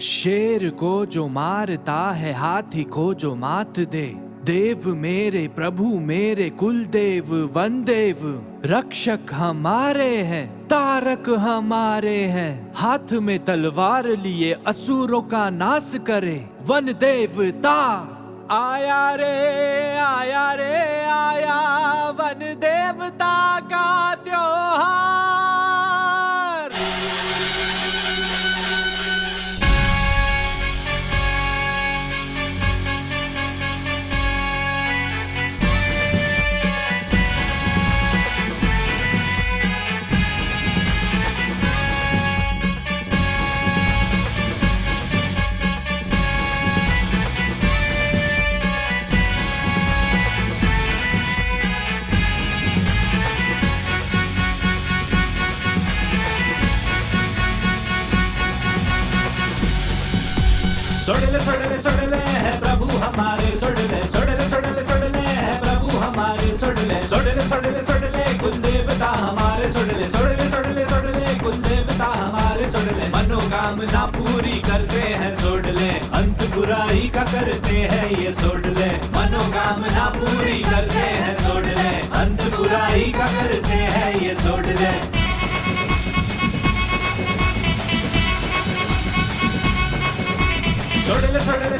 शेर को जो मारता है हाथी को जो मात दे, देव मेरे प्रभु मेरे कुलदेव वनदेव, रक्षक हमारे हैं तारक हमारे हैं, हाथ में तलवार लिए असुरों का नाश करे वन देवता। आया रे आया रे आया वन देवता का त्योहार। सोडले है प्रभु हमारे, सोडले है प्रभु हमारे, सोडले कुल देवता हमारे, सोडले कुल देवता हमारे, सोडले मनोकामना पूरी करते हैं, सोडले अंत बुराई का करते हैं ये, सोडले मनोकामना पूरी करते हैं, सोडले अंत बुराई का करते हैं ये, सोडले।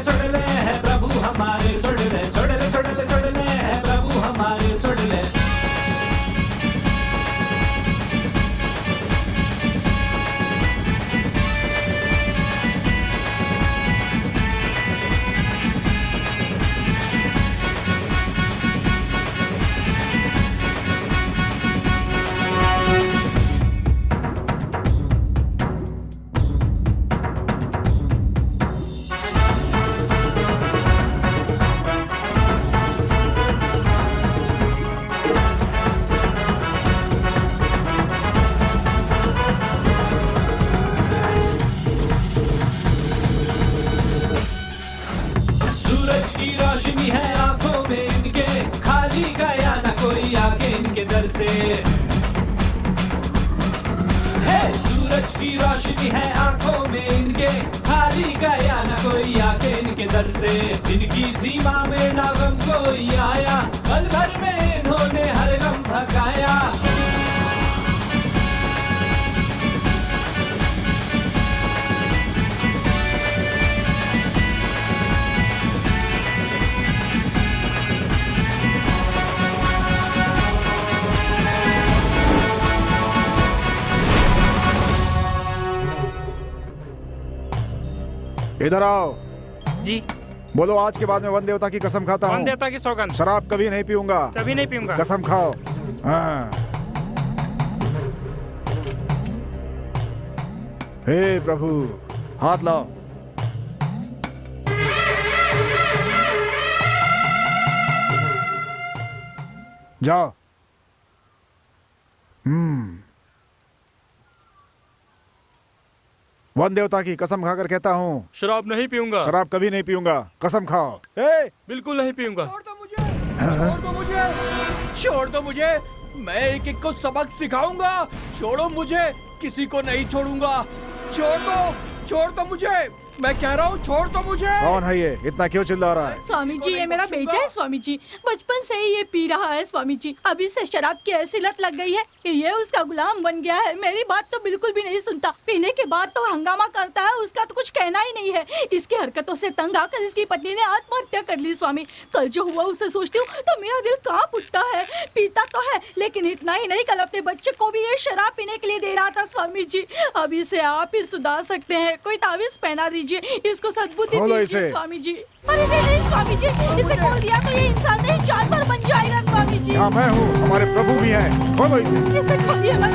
सोडले है प्रभु हमारे, सोडले है प्रभु हमारे, सोडले। है आंखों में इनके, खाली गया न कोई आके इनके दर से, है सूरज की रोशनी है आंखों में इनके, खाली गया न कोई आके इनके दर से, इनकी सीमा में ना गम कोई आया, पल भर में इन्होंने हर गम भगाया। इधर आओ। जी। बोलो आज के बाद मैं वन देवता की कसम खाता हूँ। वन देवता की सौगंध। शराब कभी नहीं पीऊंगा। कभी नहीं पीऊंगा। कसम खाओ। हाँ। हे प्रभु हाथ लाओ। जाओ। वन देवता की कसम खाकर कहता हूँ शराब नहीं पीऊंगा। शराब कभी नहीं पीऊंगा। कसम खाओ। बिल्कुल नहीं पीऊंगा। छोड़ दो मुझे, छोड़ दो मुझे, छोड़ दो मुझे, मैं एक एक को सबक सिखाऊंगा। छोड़ो मुझे, किसी को नहीं छोड़ूंगा। छोड़ दो मुझे, मैं कह रहा हूँ छोड़ दो मुझे। कौन है ये? इतना क्यों चिल्ला रहा है? स्वामी जी ये मेरा बेटा है स्वामी जी, बचपन से ही ये पी रहा है स्वामी जी, अभी से शराब की ऐसी लत लग गई है कि ये उसका गुलाम बन गया है। मेरी बात तो बिल्कुल भी नहीं सुनता, पीने के बाद तो हंगामा करता है, उसका तो कुछ कहना ही नहीं है। इसकी हरकतों से तंग आकर इसकी पत्नी ने आत्महत्या कर ली स्वामी। कल जो हुआ उसे सोचती हूँ तो मेरा दिल कांप उठता है। पीता तो है लेकिन इतना ही नहीं, कल अपने बच्चे को भी ये शराब पीने के लिए दे रहा था स्वामी जी। अब इसे आप ही सुधार सकते हैं, कोई तावीज पहना दीजिए, इसको सद्बुद्धि दीजिए स्वामी जी। अरे नहीं स्वामी जी, इसे खोल दिया तो ये इंसान नहीं जानवर बन जाएगा स्वामी जी। यहाँ मैं हूँ, हमारे प्रभु भी हैं, खोलो इसे खोलिए मत।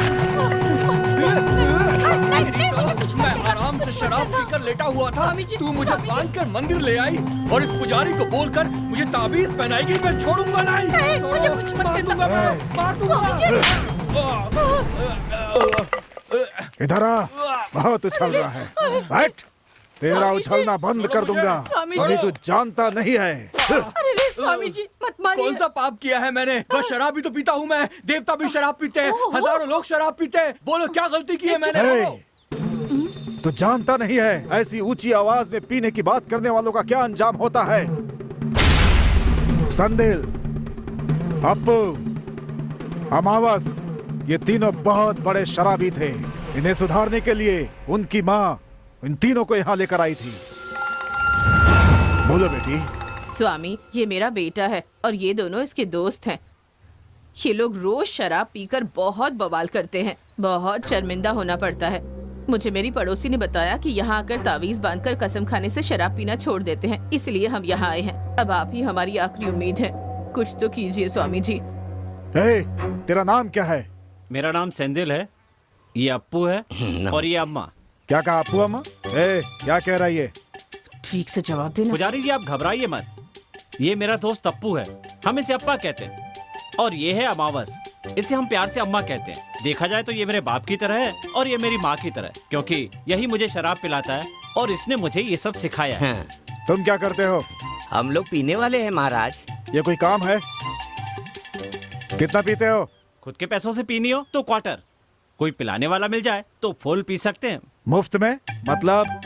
मैं आराम से शराब पीकर लेटा हुआ था, तू मुझे बांधकर मंदिर ले आई और इस पुजारी को बोलकर मुझे ताबीज पहनाएगी। मैं छोड़ूंगा नहीं, मुझे कुछ मत करना, मार दूंगा। इधर आ, बहुत उछल रहा है, बैठ। तेरा उछलना बंद कर दूंगा, अभी तू जानता नहीं है। अरे स्वामी जी मत मारिए। कौन सा पाप किया है मैंने? बस शराब भी तो पीता हूँ मैं, देवता भी शराब पीते हैं, हजारों लोग शराब पीते हैं। बोलो क्या गलती की है मैंने? तो जानता नहीं है ऐसी ऊंची आवाज में पीने की बात करने वालों का क्या अंजाम होता है। संदिल, अप्पू, अमावस, ये तीनों बहुत बड़े शराबी थे। इन्हें सुधारने के लिए उनकी माँ इन तीनों को यहाँ लेकर आई थी। बोलो बेटी। स्वामी, ये मेरा बेटा है और ये दोनों इसके दोस्त हैं। ये लोग रोज शराब पीकर बहुत बवाल करते हैं। बहुत शर्मिंदा होना पड़ता है। मुझे मेरी पड़ोसी ने बताया कि यहाँ आकर तावीज बांधकर कसम खाने से शराब पीना छोड़ देते हैं, इसलिए हम यहाँ आए हैं। अब आप ही हमारी आखिरी उम्मीद है, कुछ तो कीजिए स्वामी जी। तेरा नाम क्या है? मेरा नाम सेंदिल है, ये अप्पू है और ये अम्मा। क्या कहा अप्पू अम्मा? क्या कह रहा है ये? ठीक से जवाब देना। पुजारी जी, आप घबराइए मत। ये मेरा दोस्त अप्पू है, हम इसे अप्पा कहते हैं। और ये है अमावस, इसे हम प्यार से अम्मा कहते हैं। देखा जाए तो ये मेरे बाप की तरह है और ये मेरी माँ की तरह, क्योंकि यही मुझे शराब पिलाता है और इसने मुझे ये सब सिखाया है। तुम क्या करते हो? हम लोग पीने वाले हैं महाराज। ये कोई काम है? कितना पीते हो? खुद के पैसों से पीनी हो तो क्वार्टर, कोई पिलाने वाला मिल जाए तो फुल पी सकते हैं। मुफ्त में? मतलब?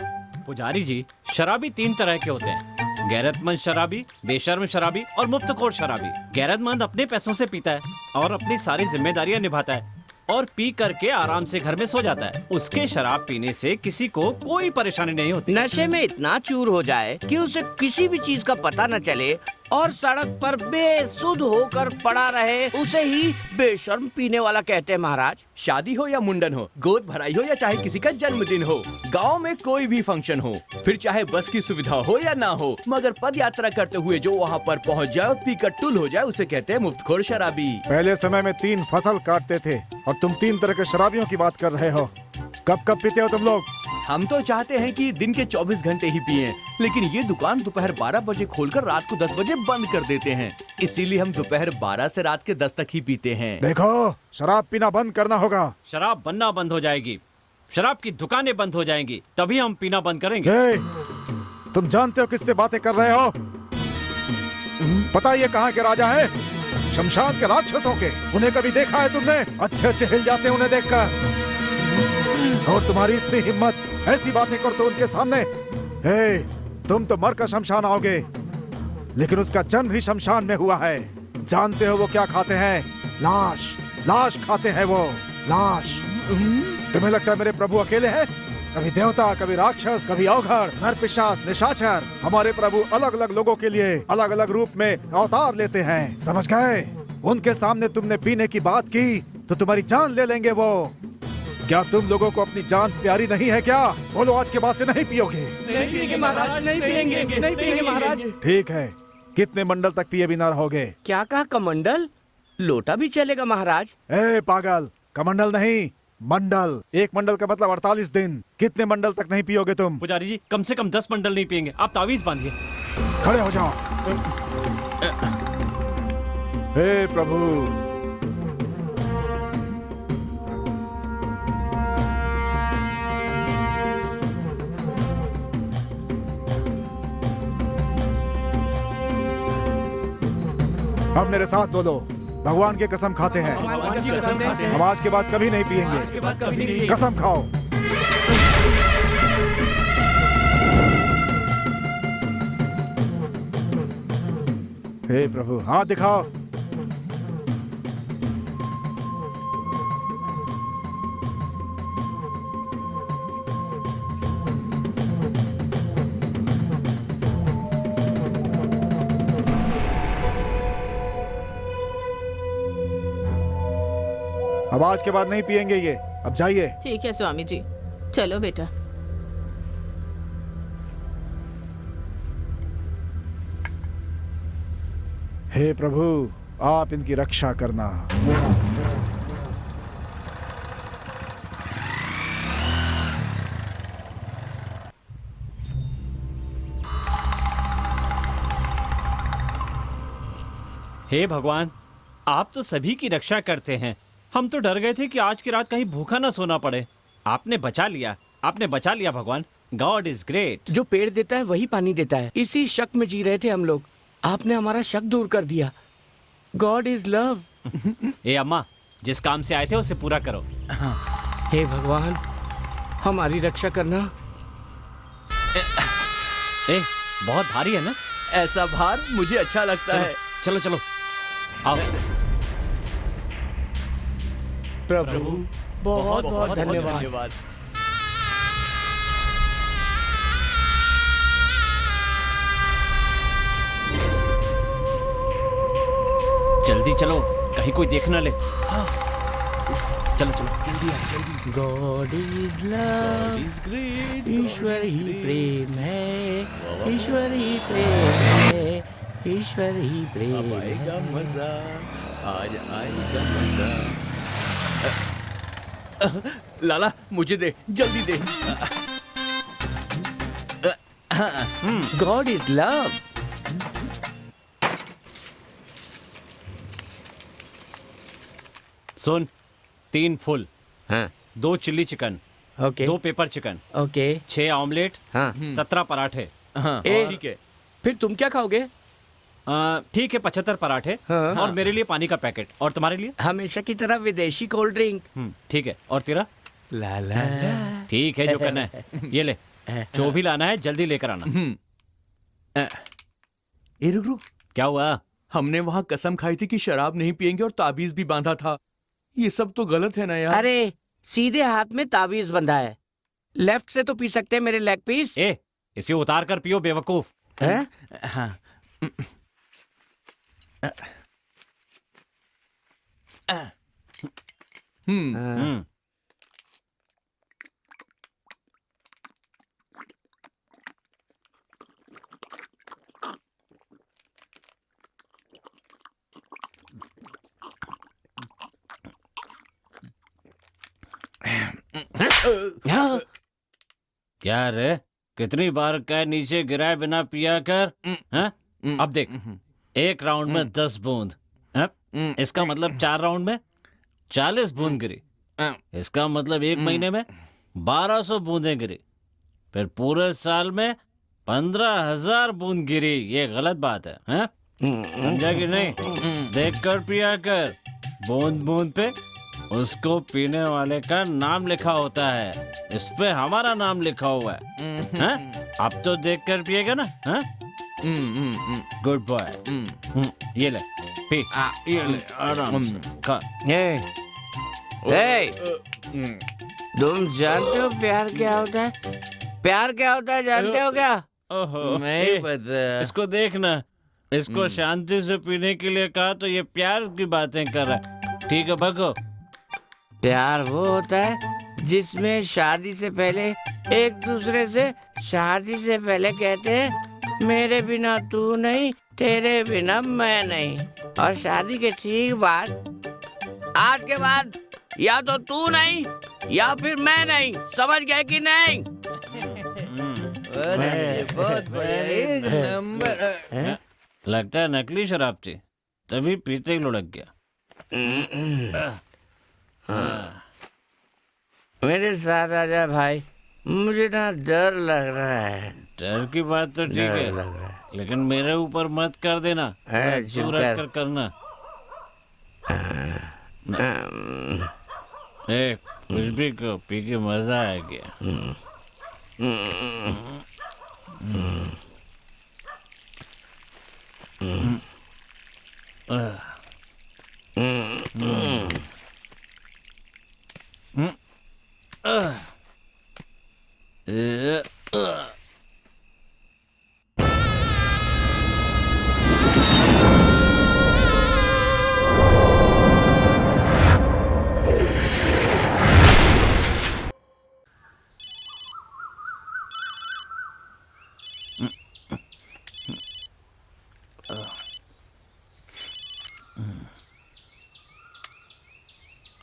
पुजारी जी, शराबी 3 तरह के होते हैं, गैरतमंद शराबी, बेशर्म शराबी और मुफ्तखोर शराबी। गैरतमंद अपने पैसों से पीता है और अपनी सारी जिम्मेदारियां निभाता है और पी करके आराम से घर में सो जाता है। उसके शराब पीने से किसी को कोई परेशानी नहीं होती। नशे में इतना चूर हो जाए कि उसे किसी भी चीज का पता न चले और सड़क पर बेसुध होकर पड़ा रहे, उसे ही बेशर्म पीने वाला कहते हैं महाराज। शादी हो या मुंडन हो, गोद भराई हो या चाहे किसी का जन्मदिन हो, गांव में कोई भी फंक्शन हो, फिर चाहे बस की सुविधा हो या ना हो, मगर पद यात्रा करते हुए जो वहाँ पर पहुँच जाए और पीकर टुल हो जाए, उसे कहते हैं मुफ्तखोर शराबी। पहले समय में 3 फसल काटते थे और तुम 3 तरह के शराबियों की बात कर रहे हो। कब कब पीते हो तुम लोग? हम तो चाहते हैं कि दिन के 24 घंटे ही पिएं, लेकिन ये दुकान दोपहर 12 बजे खोलकर रात को 10 बजे बंद कर देते हैं, इसीलिए हम दोपहर 12 से रात के 10 तक ही पीते हैं। देखो, शराब पीना बंद करना होगा। शराब बनना बंद हो जाएगी, शराब की दुकानें बंद हो जाएंगी, तभी हम पीना बंद करेंगे। तुम जानते हो किससे बातें कर रहे हो? पता ये कहाँ के राजा है? शमशान के राक्षसों के। उन्हें कभी देखा है तुमने? अच्छे हिल जाते हैं उन्हें देखकर। और तुम्हारी इतनी हिम्मत, ऐसी बातें करते उनके सामने। तुम तो मरकर शमशान आओगे, लेकिन उसका जन्म ही शमशान में हुआ है। जानते हो वो क्या खाते हैं? लाश, लाश खाते हैं वो, लाश। तुम्हें लगता है मेरे प्रभु अकेले हैं? कभी देवता, कभी राक्षस, कभी अवघड़, नरपिशाच, निशाचर। हमारे प्रभु अलग अलग लोगों के लिए अलग अलग रूप में अवतार लेते हैं, समझ गए? उनके सामने तुमने पीने की बात की तो तुम्हारी जान ले लेंगे वो। क्या तुम लोगों को अपनी जान प्यारी नहीं है क्या? बोलो, आज के बाद से नहीं पियोगे। नहीं पिएंगे महाराज, नहीं पिएंगे, नहीं पिएंगे महाराज। ठीक है, कितने मंडल तक पिए बिना रहोगे? क्या कहा? कमंडल? लोटा भी चलेगा महाराज? पागल, कमंडल नहीं, मंडल। 1 मंडल का मतलब 48 दिन। कितने मंडल तक नहीं पियोगे तुम? पुजारी जी, कम से कम 10 मंडल नहीं पिएंगे। आप तावीज बांधिए। खड़े हो जाओ। हे प्रभु, अब मेरे साथ बोलो, भगवान की कसम खाते हैं हम आज के बाद कभी नहीं पिएंगे। कसम खाओ। हे प्रभु, हाथ दिखाओ। अब आज के बाद नहीं पिएंगे ये। अब जाइए। ठीक है स्वामी जी, चलो बेटा। हे प्रभु, आप इनकी रक्षा करना। हे भगवान, आप तो सभी की रक्षा करते हैं। हम तो डर गए थे कि आज की रात कहीं भूखा ना सोना पड़े। आपने बचा लिया, आपने बचा लिया भगवान। God is great. जो पेड़ देता है वही पानी देता है। इसी शक में जी रहे थे हम लोग, आपने हमारा शक दूर कर दिया। God is love. ए अम्मा, जिस काम से आए थे उसे पूरा करो। हे भगवान, हमारी रक्षा करना। ए, बहुत भारी है ना? ऐसा भार मुझे अच्छा लगता है। चलो चलो आओ। प्रभु बहुत बहुत धन्यवाद। जल्दी चलो, कहीं कोई देख ना ले। चलो चलो जल्दी आ। गॉड इज लव, ईश्वर ही प्रेम है, ईश्वर ही प्रेम है, ईश्वर ही प्रेम है। आएगा मजा, आज आएगा मजा। लाला मुझे दे, जल्दी दे। God is love. सुन, 3 फुल, हाँ 2 chilli chicken, okay 2 pepper chicken, okay 6 omelette, हाँ 17 पराठे। हाँ ए, ठीक है। फिर तुम क्या खाओगे? ठीक है, 75 पराठे हाँ। और मेरे लिए पानी का पैकेट। और तुम्हारे लिए? हमेशा की तरह विदेशी कोल्ड ड्रिंक। ठीक है। और तेरा? लाला ठीक है, जो करना है ये ले। जो भी लाना है जल्दी लेकर आना। ए रुक रुक, क्या हुआ? हमने वहाँ कसम खाई थी कि शराब नहीं पियेंगे और ताबीज भी बांधा था। ये सब तो गलत है ना यार। अरे सीधे हाथ में ताबीज बंधा है, लेफ्ट से तो पी सकते हैं मेरे लेग पीस। ए, इसे उतार कर पियो बेवकूफ। हैं? हाँ हम्म। क्या रे, कितनी बार कह नीचे गिराए बिना पिया कर। हाँ? अब देख, एक राउंड में 10 बूंद, हाँ? इसका मतलब 4 राउंड में 40 बूंद गिरी। इसका मतलब 1 महीने में 1200 बूंदें गिरी। फिर पूरे साल में 15,000 बूंद गिरी। ये गलत बात है, हाँ? समझा कि नहीं? देख कर पिया कर। बूंद बूंद पे उसको पीने वाले का नाम लिखा होता है, इस पे हमारा नाम लिखा हुआ है। हाँ? अब तो देख कर पिएगा ना? हाँ? Good boy. ये ले पी, ये ले आराम से खा। तुम जानते हो प्यार क्या होता है? प्यार क्या होता है जानते हो क्या? ओहो, नहीं पता। इसको देखना, इसको शांति से पीने के लिए कहा तो ये प्यार की बातें कर रहा है। ठीक है, भगो। प्यार वो होता है जिसमें शादी से पहले एक दूसरे से शादी से पहले कहते हैं मेरे बिना तू नहीं, तेरे बिना मैं नहीं, और शादी के ठीक बाद आज के बाद या तो तू नहीं या फिर मैं नहीं। समझ गए कि नहीं? बहुत बढ़िया, एक नंबर। लगता है नकली शराब थी, तभी पीते ही लुढ़क गया। मेरे साथ आजा भाई, मुझे ना डर लग रहा है। डर की बात तो ठीक डर लग है, रहा है। लेकिन मेरे ऊपर मत कर देना। चुप दूर रख कर। कर करना। ए, कुछ भी कहो, पी के मजा आ गया।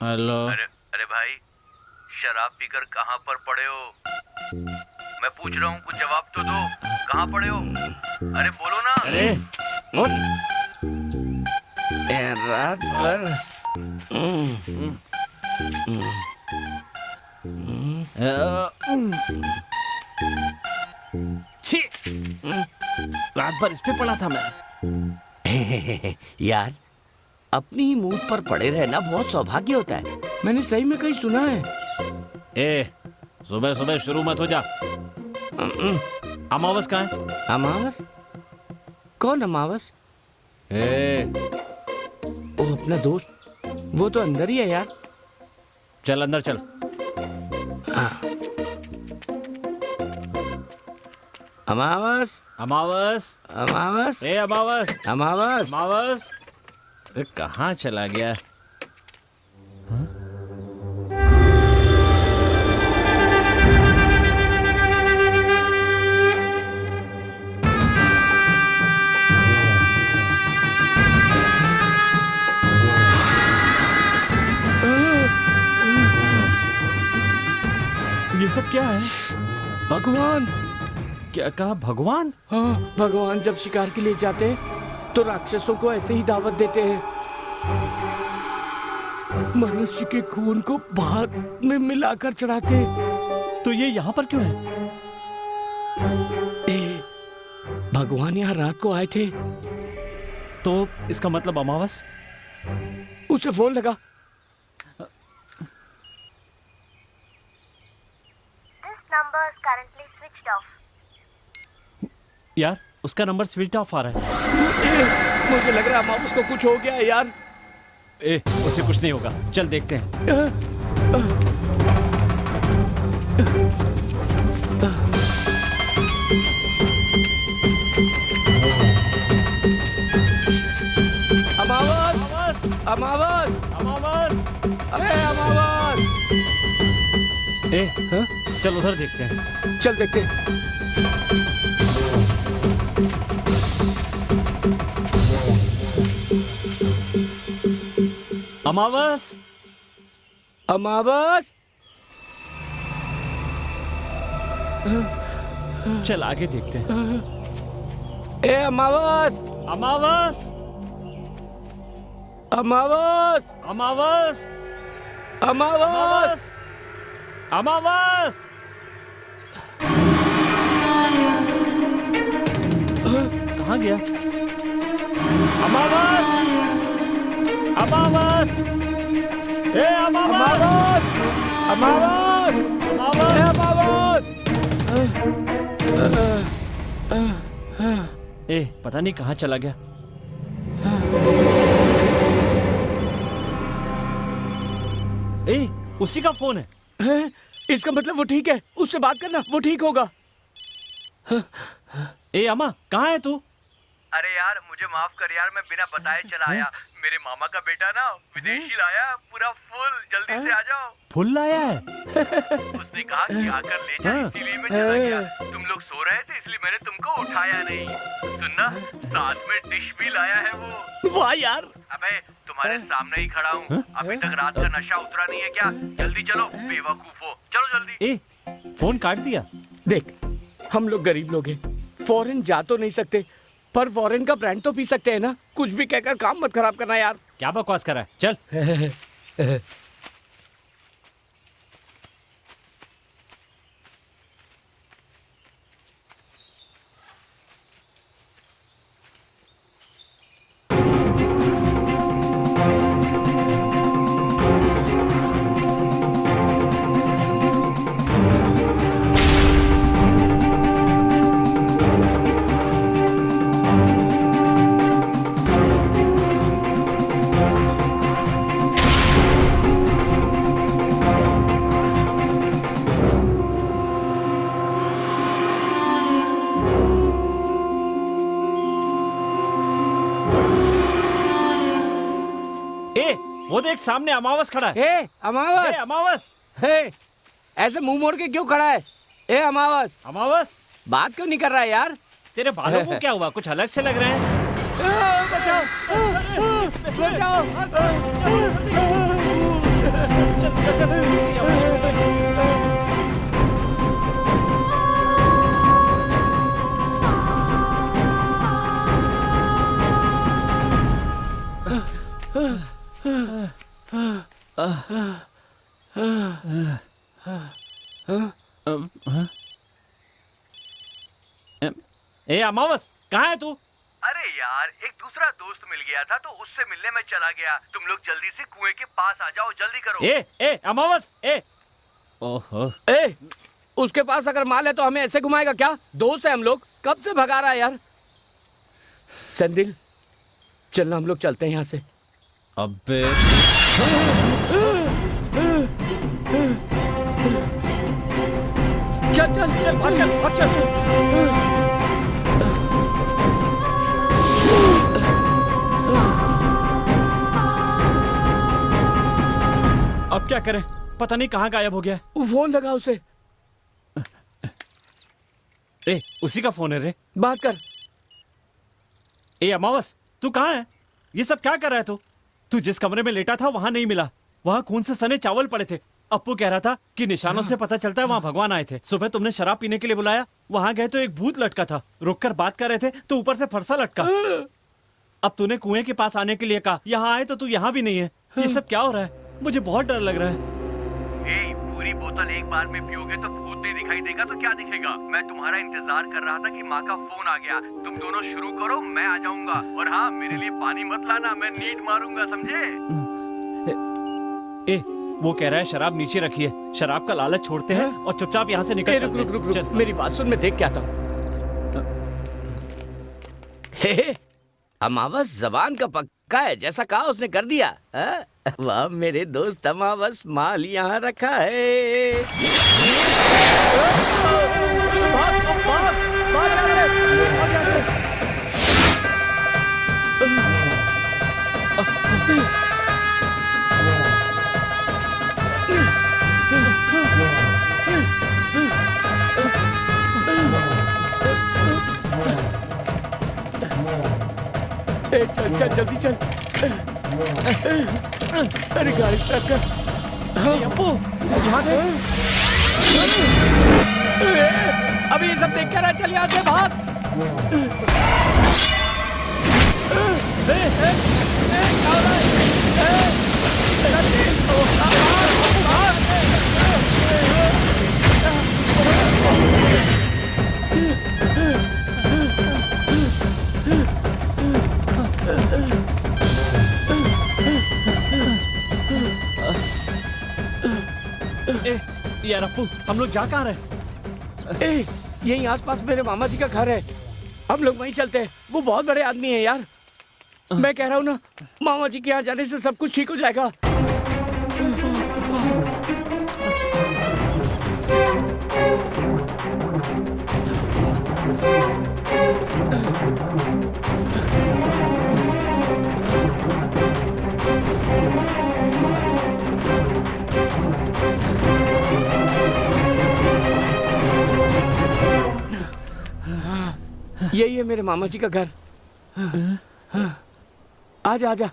हेलो। अरे भाई, शराब पीकर कहाँ पर पड़े हो? मैं पूछ रहा हूँ, कुछ जवाब तो दो। कहाँ पड़े हो? अरे बोलो ना। अरे रात भर छी, रात भर इस पे पड़ा था मैं। यार, अपनी ही मूड पर पड़े रहना बहुत सौभाग्य होता है। मैंने सही में कहीं सुना है। ए, सुबह सुबह शुरू मत हो जा। अमावस कहाँ है? अमावस? कौन अमावस? वो अपना दोस्त, वो तो अंदर ही है यार। चल अंदर चल। अमावस, अमावस, अमावस, ए अमावस, अमावस, अमावस। अरे कहाँ चला गया? ये सब क्या है? भगवान। क्या कहा? भगवान? हाँ, भगवान जब शिकार के लिए जाते हैं तो राक्षसों को ऐसे ही दावत देते हैं। मनुष्य के खून को भात में मिलाकर चढ़ाते। तो ये यहाँ पर क्यों है? भगवान यहाँ रात को आए थे। तो इसका मतलब अमावस? उसे फोन लगा। यार उसका नंबर स्विच ऑफ आ रहा है। मुझे लग रहा है अमावस को कुछ हो गया है यार। उसे कुछ नहीं होगा, चल देखते हैं। अमावस, अमावस, अमावस, अरे अमावस। चल उधर देखते हैं। चल देखते हैं। अमावस, अमावस। चल आगे देखते हैं। ए अमावस, अमावस, अमावस, अमावस, अमावस, अमावस। कहाँ गया? अमावस, अमावस, ए अमावस, अमावस, अमावस, अमावस। पता नहीं कहाँ चला गया। उसी का फोन है। इसका मतलब वो ठीक है, उससे बात करना, वो ठीक होगा। अम्मा कहाँ है तू? अरे यार मुझे माफ कर यार, मैं बिना बताए चला आया। मेरे मामा का बेटा ना विदेशी लाया पूरा फुल, जल्दी से आ जाओ। फुल लाया है? उसने कहा कि आकर ले जा, इसीलिए मैं चला गया। तुम लोग सो रहे थे इसलिए मैंने तुमको उठाया नहीं। सुनना, साथ में डिश भी लाया है वो। वाह यार। अबे तुम्हारे सामने ही खड़ा हूँ, अभी तक रात का नशा उतरा नहीं है क्या? जल्दी चलो बेवकूफो, चलो जल्दी। फोन काट दिया। देख, हम लोग गरीब लोग हैं, फॉरेन जा तो नहीं सकते, पर फॉरेन का ब्रांड तो पी सकते हैं ना। कुछ भी कहकर काम मत खराब करना यार। क्या बकवास कर रहा है? चल। वो देख सामने अमावस खड़ा है। अमावस, अमावस, ऐसे मुंह मोड़ के क्यों खड़ा है? अमावस, अमावस, बात क्यों नहीं कर रहा है यार? तेरे बालों को क्या हुआ? कुछ अलग से लग रहे हैं। बचाओ, अमावस कहाँ है तू? अरे यार एक दूसरा दोस्त मिल गया था तो उससे मिलने में चला गया। तुम लोग जल्दी से कुएं के पास आ जाओ, जल्दी करो। अमावस, ओहो, उसके पास अगर माल है तो हमें ऐसे घुमाएगा क्या? दोस्त है हम लोग, कब से भगा रहा है यार। सेंदिल चलना, हम लोग चलते हैं यहाँ से। अबे चल चल चल भाग चल भाग चल। अब क्या करें, पता नहीं कहाँ गायब हो गया है। फोन लगा उसे। ए, उसी का फोन है रे। बात कर। ए अमावस, तू कहाँ है? ये सब क्या कर रहा है तू जिस कमरे में लेटा था वहां नहीं मिला, वहां खून से सने चावल पड़े थे। अप्पू कह रहा था कि निशानों से पता चलता है वहां भगवान आए थे। सुबह तुमने शराब पीने के लिए बुलाया, वहां गए तो एक भूत लटका था। रुककर बात कर रहे थे तो ऊपर से फरसा लटका। अब तूने कुएं के पास आने के लिए कहा, यहाँ आए तो तू यहाँ भी नहीं है। ये सब क्या हो रहा है? मुझे बहुत डर लग रहा है। पूरी बोतल एक बार में पियोगे तो भूत नहीं दिखाई देगा तो क्या दिखेगा? मैं तुम्हारा इंतजार कर रहा था कि माँ का फोन आ गया। तुम दोनों शुरू करो, मैं आ जाऊंगा। और हाँ, मेरे लिए पानी मत लाना, मैं नीड मारूंगा, समझे? ए, वो कह रहा है शराब नीचे रखिए। शराब का लालच छोड़ते हैं और चुपचाप यहाँ से निकल चलते हैं। रुक, मेरी बात सुन, मैं देख क्या था। अमावस जबान का पक्का है, जैसा कहा उसने कर दिया। वाह मेरे दोस्त अमावस, माल यहाँ रखा है। चल चल जल्दी चल। अरे गाड़ी स्टार्ट कर। अप्पू यहाँ देख। अभी ये सब देख कर चल यहाँ से भाग। यार अप्पू, हम लोग जा कहाँ रहे? यहीं आसपास मेरे मामा जी का घर है, हम लोग वहीं चलते हैं। वो बहुत बड़े आदमी हैं यार। मैं कह रहा हूँ ना, मामा जी के यहाँ जाने से सब कुछ ठीक हो जाएगा। यही है मेरे मामा जी का घर। आजा आजा।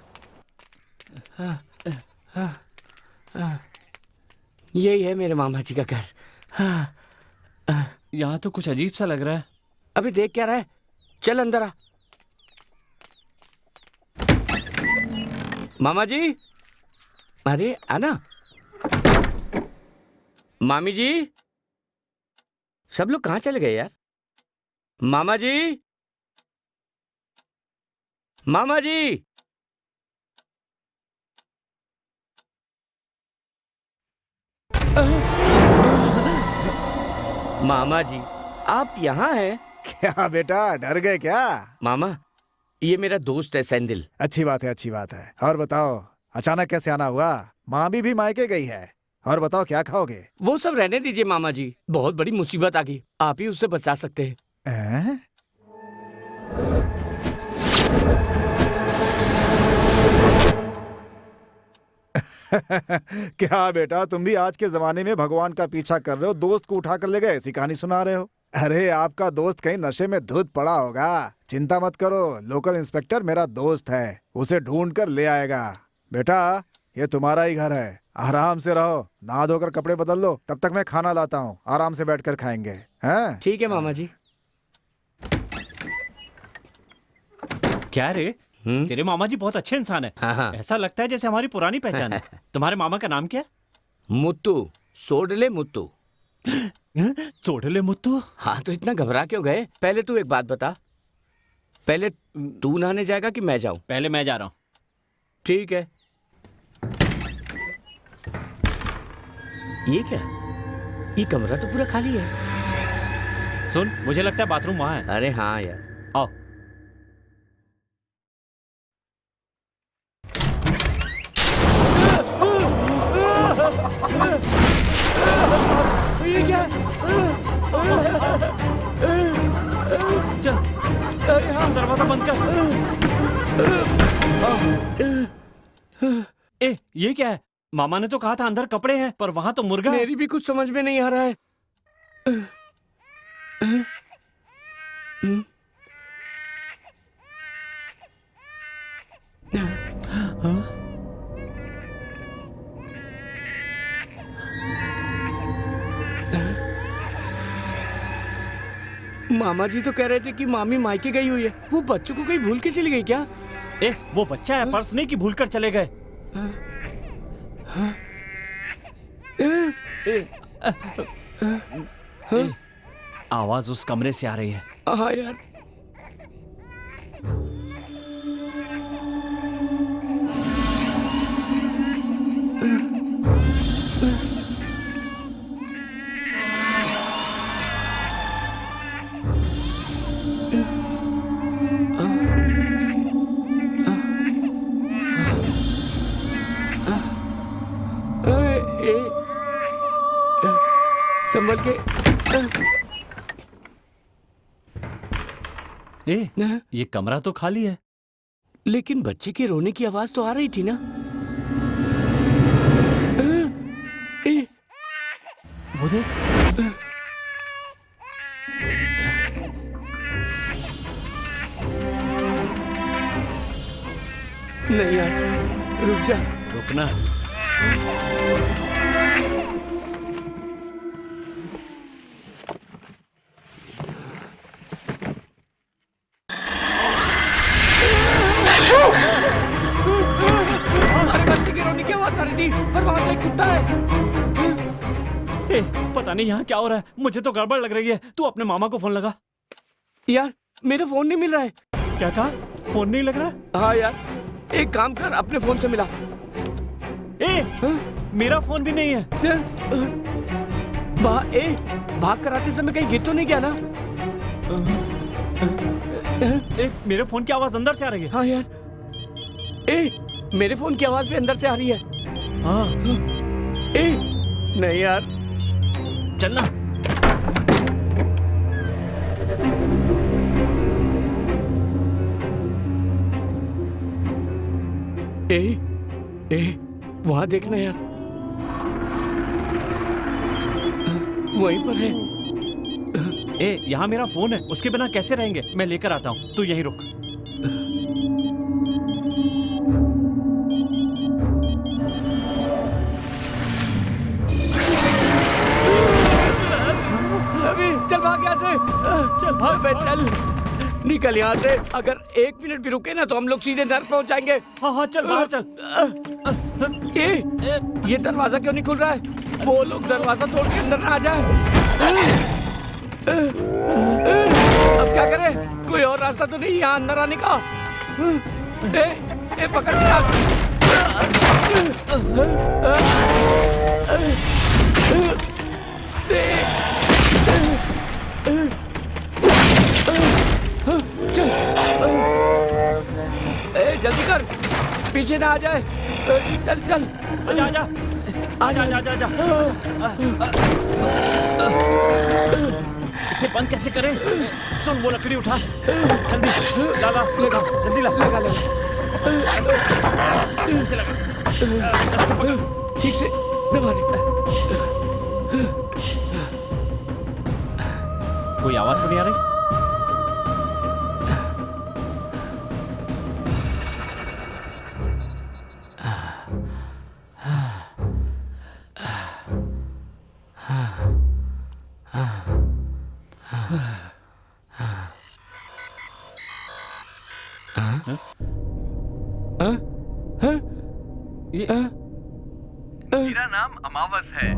यही है मेरे मामा जी का घर। यहाँ तो कुछ अजीब सा लग रहा है। अभी देख क्या रहा है? चल अंदर आ। मामा जी, अरे आना। मामी जी, सब लोग कहाँ चले गए यार? मामा जी, मामा जी। मामा जी, आप यहाँ हैं? क्या बेटा, डर गए क्या? मामा, ये मेरा दोस्त है सेंदिल। अच्छी बात है, अच्छी बात है। और बताओ, अचानक कैसे आना हुआ? मामी भी मायके गई है। और बताओ क्या खाओगे? वो सब रहने दीजिए मामा जी, बहुत बड़ी मुसीबत आ गई, आप ही उससे बचा सकते हैं। क्या बेटा, तुम भी आज के जमाने में भगवान का पीछा कर रहे हो, दोस्त को उठा कर ले गए, ऐसी कहानी सुना रहे हो? अरे आपका दोस्त कहीं नशे में धुत पड़ा होगा। चिंता मत करो, लोकल इंस्पेक्टर मेरा दोस्त है, उसे ढूंढ कर ले आएगा। बेटा, ये तुम्हारा ही घर है, आराम से रहो, नहा धोकर कपड़े बदल लो, तब तक मैं खाना लाता हूँ, आराम से बैठकर खाएंगे। हैं? ठीक है मामा जी। क्या रे, तेरे मामा जी बहुत अच्छे इंसान है। हाँ। ऐसा लगता है जैसे हमारी पुरानी पहचान है। तुम्हारे मामा का नाम क्या है? मुत्तू, सोडले मुत्तू। सोडले मुत्तू? हाँ, तो इतना घबरा क्यों गए? पहले तू एक बात बता, पहले तू नहाने जाएगा कि मैं जाऊं? पहले मैं जा रहा हूँ। ठीक है। ये क्या? ये कमरा तो पूरा खाली है। सुन, मुझे लगता है बाथरूम वहाँ है। अरे हाँ यार, आओ। ये क्या? चल, दरवाजा बंद कर। ए, ये क्या है? मामा ने तो कहा था अंदर कपड़े हैं, पर वहाँ तो मुर्गा है। मेरी भी कुछ समझ में नहीं आ रहा है। मामा जी तो कह रहे थे कि मामी मायके गई हुई है। वो बच्चों को कहीं भूल के चली गई क्या? ए, वो बच्चा है, पर्स नहीं कि भूल कर चले गए। आवाज उस कमरे से आ रही है। हाँ यार। संभल के। ये कमरा तो खाली है, लेकिन बच्चे के रोने की आवाज तो आ रही थी ना। वो देख। नहीं यार, रुक जा। रुकना। पर वहाँ पे कुत्ता है। पता नहीं यहाँ क्या हो रहा है, मुझे तो गड़बड़ लग रही है। तू अपने मामा को फोन लगा। यार मेरा फोन नहीं मिल रहा है। क्या कहा? फोन नहीं लग रहा? हाँ यार, एक काम कर, अपने फोन से मिला। मेरा फोन भी नहीं है। भाग कर आते समय कहीं गिर तो नहीं गया ना? मेरे फोन की आवाज अंदर से आ रही है। हाँ यार, मेरे फोन की आवाज भी अंदर से आ रही है। हाँ। नहीं यार, चलना। वहां देखना यार, वहीं पर है। यहाँ मेरा फोन है, उसके बिना कैसे रहेंगे? मैं लेकर आता हूँ, तू यहीं रुक। चल भाग यहाँ से। चल भाग, चल निकल यहाँ से। अगर 1 मिनट भी रुके ना तो हम लोग सीधे नर्क पहुँच जाएंगे। हाँ चल बाहर चल। ये दरवाजा क्यों नहीं खुल रहा है? वो लोग दरवाजा तोड़ के अंदर ना आ जाए। अब क्या करें? कोई और रास्ता तो नहीं यहाँ अंदर आने का? पकड़ लिया। जल्दी कर, पीछे ना आ जाए। चल चल, आजा आजा आजा आजा आजा। इसे बंद कैसे करें? सुन, वो लकड़ी उठा, जल्दी लगा, जल्दी लगा। ठीक से दबा दे। कोई आवाज तो नहीं आ रही? मेरा नाम अमावस है।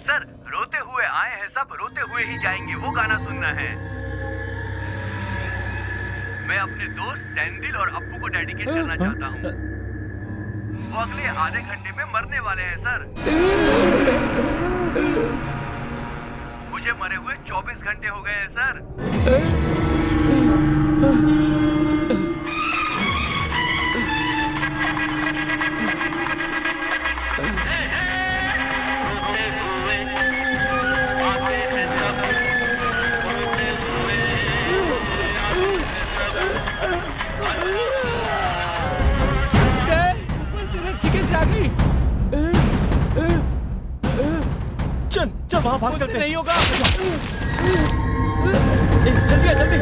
सर, रोते हुए आए हैं सब, रोते हुए ही जाएंगे, वो गाना सुनना है। मैं अपने दोस्त सैंडिल और अप्पू को डेडिकेट करना चाहता हूँ। वो अगले आधे घंटे में मरने वाले हैं सर। मुझे मरे हुए 24 घंटे हो गए हैं सर। चल चल वहां भाग चलते। नहीं होगा। जल्दी आ जल्दी।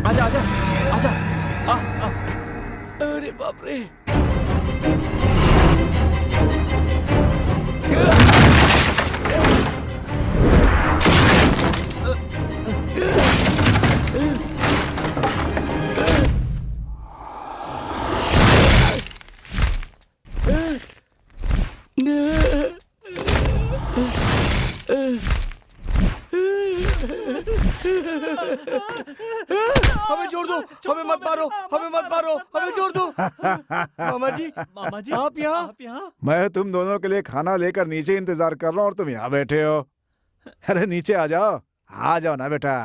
आजा आजा आजा। आ। अरे बाप रे। हमें छोड़ दो, हमें मत मारो, हमें मत मारो, हमें छोड़ दो। मामा जी आप यहाँ। मैं तुम दोनों के लिए खाना लेकर नीचे इंतजार कर रहा हूँ और तुम यहाँ बैठे हो। अरे नीचे आ जाओ ना बेटा।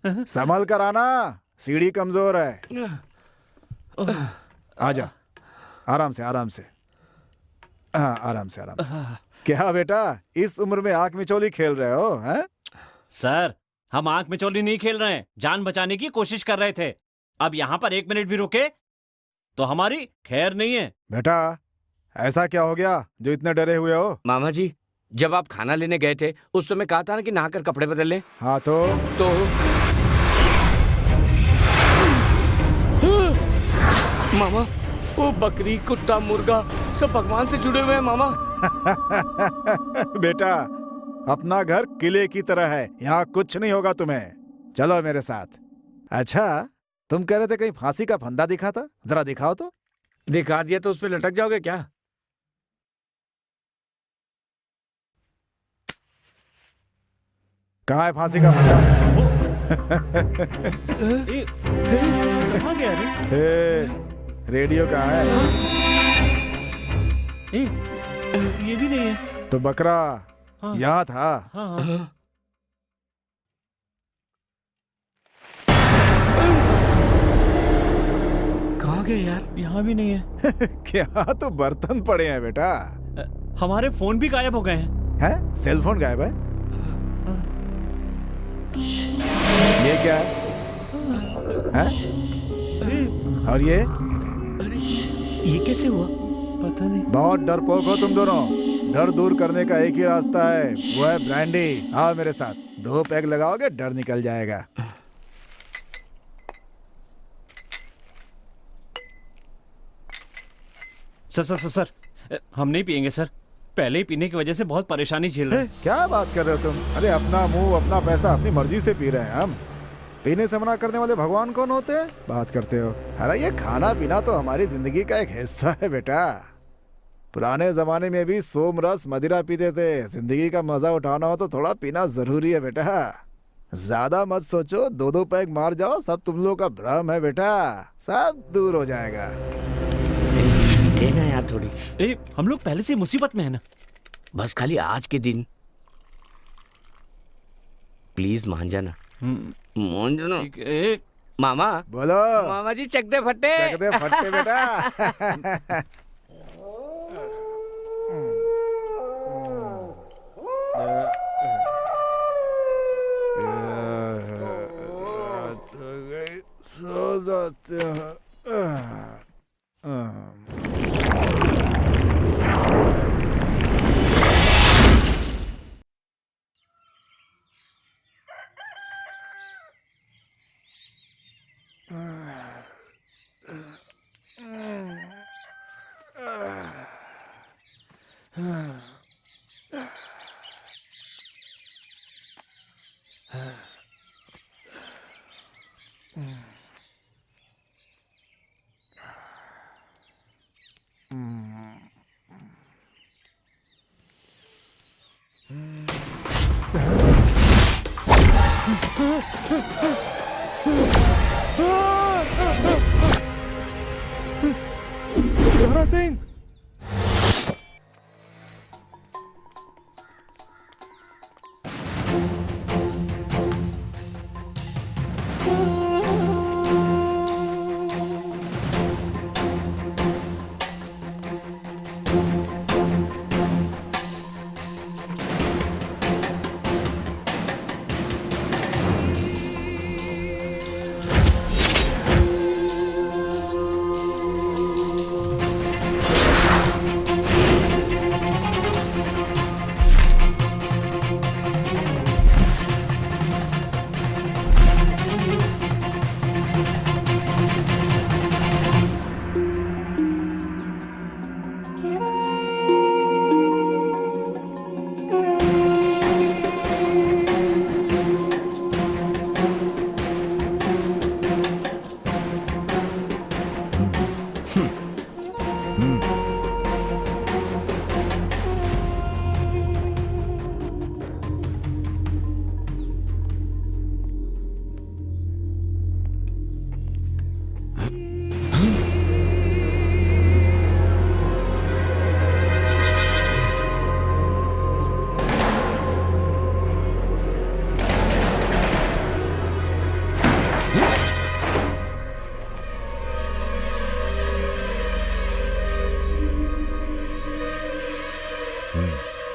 संभल कर आना, सीढ़ी कमजोर है। आ जा, आराम से आराम से। हाँ आराम से आराम से। क्या बेटा इस उम्र में आंख मिचौली खेल रहे हो हैं? सर हम आंख मिचौली नहीं खेल रहे हैं, जान बचाने की कोशिश कर रहे थे। अब यहाँ पर 1 मिनट भी रुके तो हमारी खैर नहीं है। बेटा ऐसा क्या हो गया जो इतने डरे हुए हो? मामा जी जब आप खाना लेने गए थे उस समय कहा था ना कि नहाकर कपड़े बदल लें। हाँ तो मामा वो बकरी कुत्ता मुर्गा सब भगवान से जुड़े हुए हैं मामा। बेटा अपना घर किले की तरह है, यहाँ कुछ नहीं होगा तुम्हें। चलो मेरे साथ। अच्छा तुम कह रहे थे कहीं फांसी का फंदा दिखा था, जरा दिखाओ तो। दिखा दिया तो उस पे लटक जाओगे क्या? कहाँ है फांसी का फंदा? कहाँ गया रे? रेडियो कहाँ है? ये भी नहीं है। तो बकरा हाँ। यहाँ था। हाँ। कहाँ गए यार? यहाँ भी नहीं है। क्या तो बर्तन पड़े हैं बेटा। हमारे फोन भी गायब हो गए हैं। हैं? सेल फोन गायब है? ये क्या है? और ये कैसे हुआ? पता नहीं। बहुत डरपोक हो तुम दोनों। डर दूर करने का एक ही रास्ता है, वो है ब्रांडी। आओ मेरे साथ, 2 पैग लगाओगे डर निकल जाएगा। सर हम नहीं पिएंगे सर। पहले ही पीने की वजह से बहुत परेशानी झेल रहे हैं। क्या बात कर रहे हो तुम? अरे अपना मुंह अपना पैसा अपनी मर्जी से पी रहे हैं हम। पीने से मना करने वाले भगवान कौन होते हैं? बात करते हो। अरे ये खाना पीना तो हमारी जिंदगी का एक हिस्सा है बेटा। पुराने जमाने में भी सोमरस मदिरा पीते थे। जिंदगी का मजा उठाना हो तो थोड़ा पीना जरूरी है बेटा। ज्यादा मत सोचो, 2 पैग मार जाओ, सब तुम लोगों का भ्रम है बेटा, सब दूर हो जाएगा। देना यार थोड़ी। हम लोग पहले से मुसीबत में है ना। बस खाली आज के दिन प्लीज मान जाना। मान जाना। मामा बोलो। मामा जी चक दे फट्टे। चक दे फट्टे बेटा। सो जाते हैं। दारा सिंह।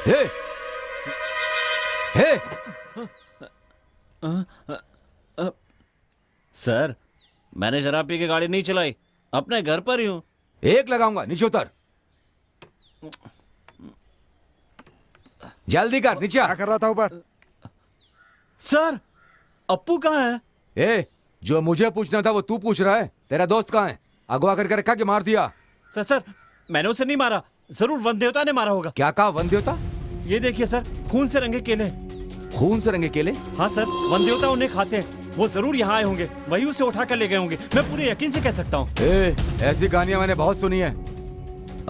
हे हे सर, मैंने शराब पी के गाड़ी नहीं चलाई, अपने घर पर ही हूँ। एक लगाऊंगा, नीचे उतर। जल्दी कर, नीचे आ। क्या कर रहा था ऊपर? सर, अप्पू कहाँ है? ए, जो मुझे पूछना था वो तू पूछ रहा है। तेरा दोस्त कहाँ है? अगवा करके रखा कि मार दिया? सर, मैंने उसे नहीं मारा, जरूर वन देवता ने मारा होगा। क्या कहा? वन देवता? ये देखिए सर, खून से रंगे केले। खून से रंगे केले? हाँ सर, वन देवता उन्हें खाते हैं, वो जरूर यहाँ आए होंगे, वही उसे उठा कर ले गए होंगे। मैं पूरे यकीन से कह सकता हूँ। ऐसी कहानियां मैंने बहुत सुनी है,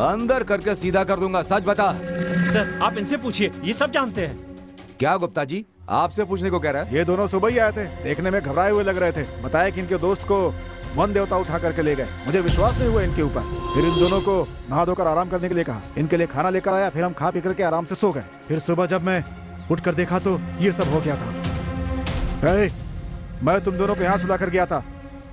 अंदर करके सीधा कर दूंगा। सच बता। सर, आप इनसे पूछिए, ये सब जानते हैं। क्या गुप्ता जी, आपसे पूछने को कह रहा है? ये दोनों सुबह ही आए थे, देखने में घबराए हुए लग रहे थे। बताया कि इनके दोस्त को वन देवता उठा करके ले गए। मुझे विश्वास नहीं हुआ इनके ऊपर। फिर इन दोनों को नहा धोकर आराम करने के लिए कहा, इनके लिए खाना लेकर आया, फिर हम खा पी करके आराम से सो गए। फिर सुबह जब मैं उठकर देखा तो ये सब हो गया था। मैं तुम दोनों को यहाँ सुला कर गया था,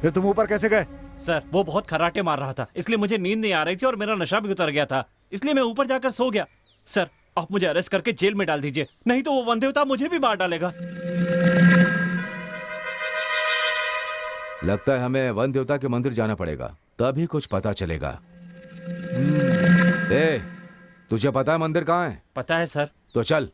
फिर तुम ऊपर कैसे गए? सर, वो बहुत खर्राटे मार रहा था, इसलिए मुझे नींद नहीं आ रही थी और मेरा नशा भी उतर गया था, इसलिए मैं ऊपर जाकर सो गया। सर, आप मुझे अरेस्ट करके जेल में डाल दीजिए, नहीं तो वो वन देवता मुझे भी मार डालेगा। लगता है हमें वन देवता के मंदिर जाना पड़ेगा, तभी कुछ पता चलेगा। तुझे पता है मंदिर कहाँ है? पता है सर। तो चल।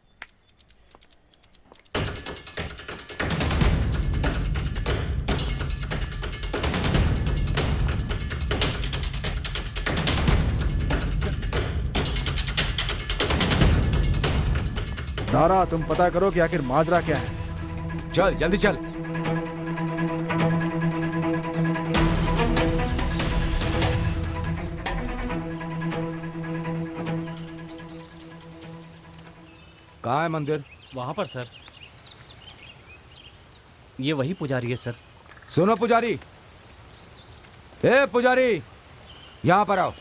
दारा, तुम पता करो कि आखिर माजरा क्या है। चल जल्दी चल। कहाँ है मंदिर? वहां पर सर। ये वही पुजारी है सर। सुनो पुजारी, ए पुजारी, यहाँ पर आओ।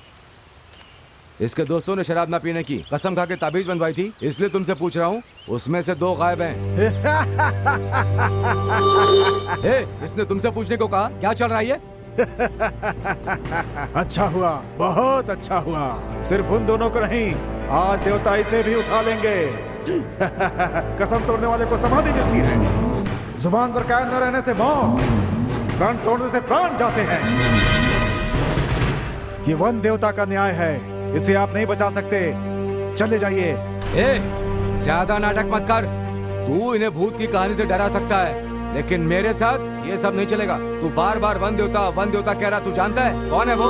इसके दोस्तों ने शराब ना पीने की कसम खा के ताबीज बनवाई थी, इसलिए तुमसे पूछ रहा हूँ, उसमें से 2 गायब हैं। इसने तुमसे पूछने को कहा, क्या चल रहा है ये? अच्छा हुआ, बहुत अच्छा हुआ। सिर्फ उन दोनों को नहीं, आज देवता इसे भी उठा लेंगे। कसम तोड़ने वाले को समाधि मिलती है, जुबान पर कायम न रहने से मौत, प्राण तोड़ने से प्राण जाते हैं। ये वन देवता का न्याय है, इसे आप नहीं बचा सकते। चले जाइए। ज्यादा नाटक मत कर। तू इन्हें भूत की कहानी से डरा सकता है, लेकिन मेरे साथ ये सब नहीं चलेगा। तू बार बार वन देवता कह रहा, तू जानता है कौन है वो?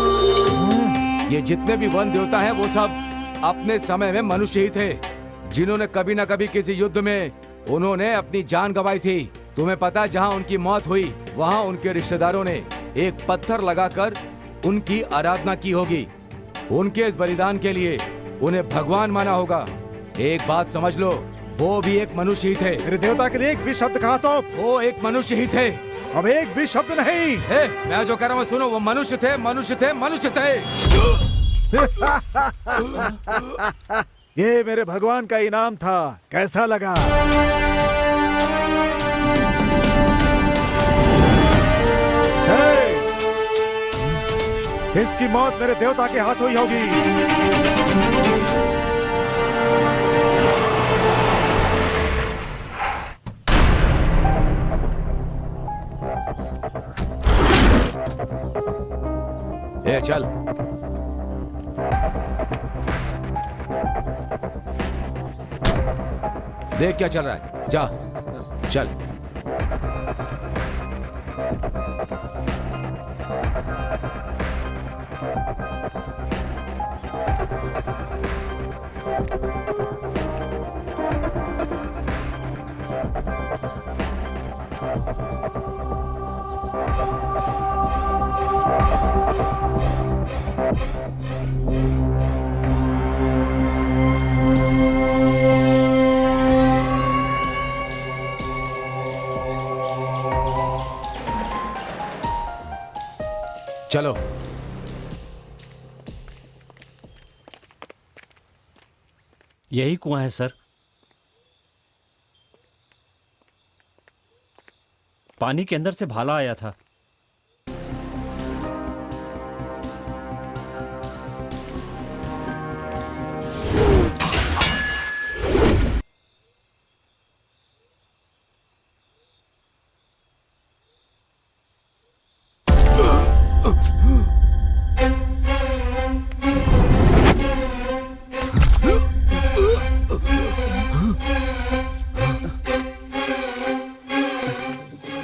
ये जितने भी वन देवता हैं वो सब अपने समय में मनुष्य ही थे, जिन्होंने कभी न कभी किसी युद्ध में उन्होंने अपनी जान गंवाई थी। तुम्हें पता है, जहाँ उनकी मौत हुई वहाँ उनके रिश्तेदारों ने एक पत्थर लगाकर उनकी आराधना की होगी। उनके इस बलिदान के लिए उन्हें भगवान माना होगा। एक बात समझ लो, वो भी एक मनुष्य ही थे। मेरे देवता के लिए एक भी शब्द कहा तो? वो एक मनुष्य ही थे। अब एक भी शब्द नहीं। मैं जो कह रहा हूँ सुनो, वो मनुष्य थे, मनुष्य थे, मनुष्य थे। ये मेरे भगवान का इनाम था, कैसा लगा? इसकी मौत मेरे देवता के हाथ हुई होगी। ए चल। देख क्या चल रहा है, जा चल। चलो। यही कुआं है सर। पानी के अंदर से भाला आया था।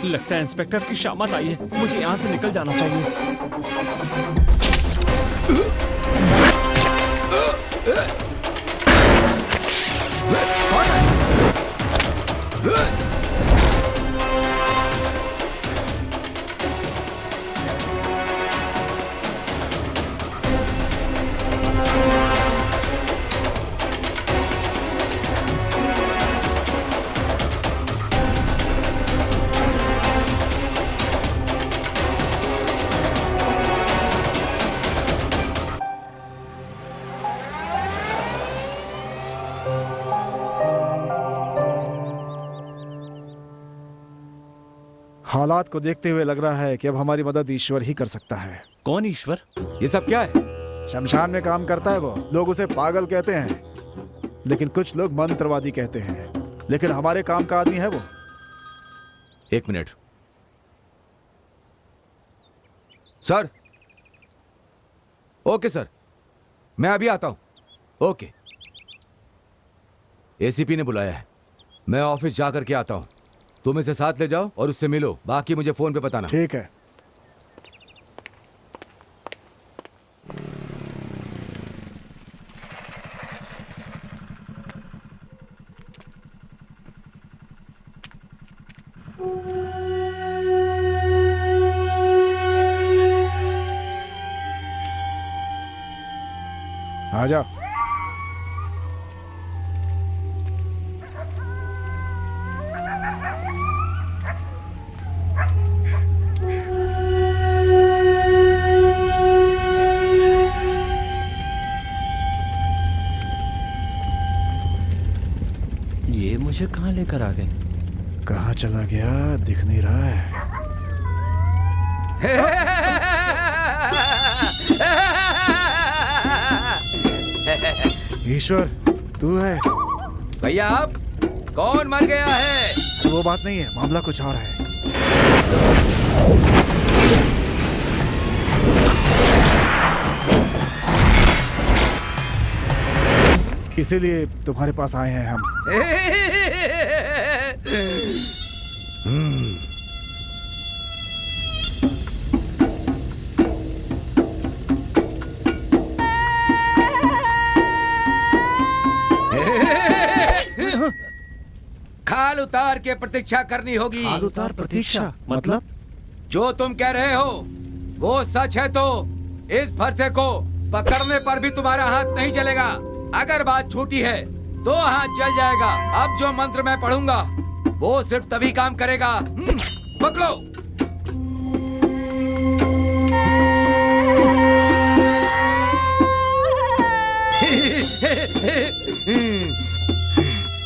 लगता है इंस्पेक्टर की शामत आई है, मुझे यहाँ से निकल जाना चाहिए। हालात को देखते हुए लग रहा है कि अब हमारी मदद ईश्वर ही कर सकता है। कौन ईश्वर? ये सब क्या है? शमशान में काम करता है वो। लोग उसे पागल कहते हैं, लेकिन कुछ लोग मंत्रवादी कहते हैं, लेकिन हमारे काम का आदमी है वो। एक मिनट सर। ओके सर, मैं अभी आता हूं। ओके। एसीपी ने बुलाया है, मैं ऑफिस जा करके आता हूं। तुम इसे साथ ले जाओ और उससे मिलो, बाकी मुझे फोन पे बताना। ठीक है। आजा। ये मुझे कहाँ लेकर आ गए? कहाँ चला गया दिख नहीं रहा है। ईश्वर तू है? भैया आप कौन मर गया है? वो बात नहीं है, मामला कुछ और है। इसीलिए तुम्हारे पास आए हैं हम। खाल उतार के प्रतीक्षा करनी होगी। खाल उतार प्रतीक्षा मतलब? जो तुम कह रहे हो वो सच है तो इस फरसे को पकड़ने पर भी तुम्हारा हाथ नहीं जलेगा। अगर बात झूठी है तो हाथ जल जाएगा। अब जो मंत्र मैं पढ़ूंगा वो सिर्फ तभी काम करेगा। पकड़ो।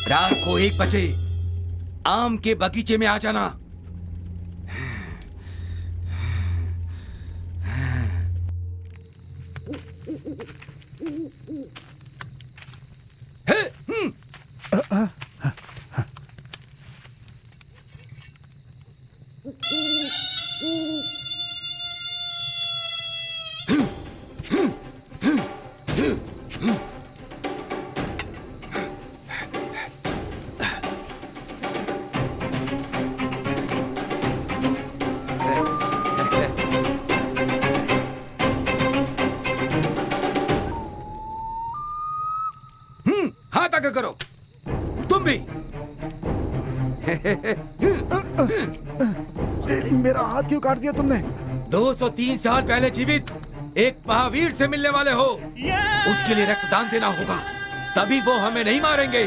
रात को 1 बजे आम के बगीचे में आ जाना। हाथ आगे करो, तुम भी। मेरा हाथ क्यों काट दिया तुमने? 203 साल पहले जीवित एक महावीर से मिलने वाले हो, उसके लिए रक्तदान देना होगा, तभी वो हमें नहीं मारेंगे।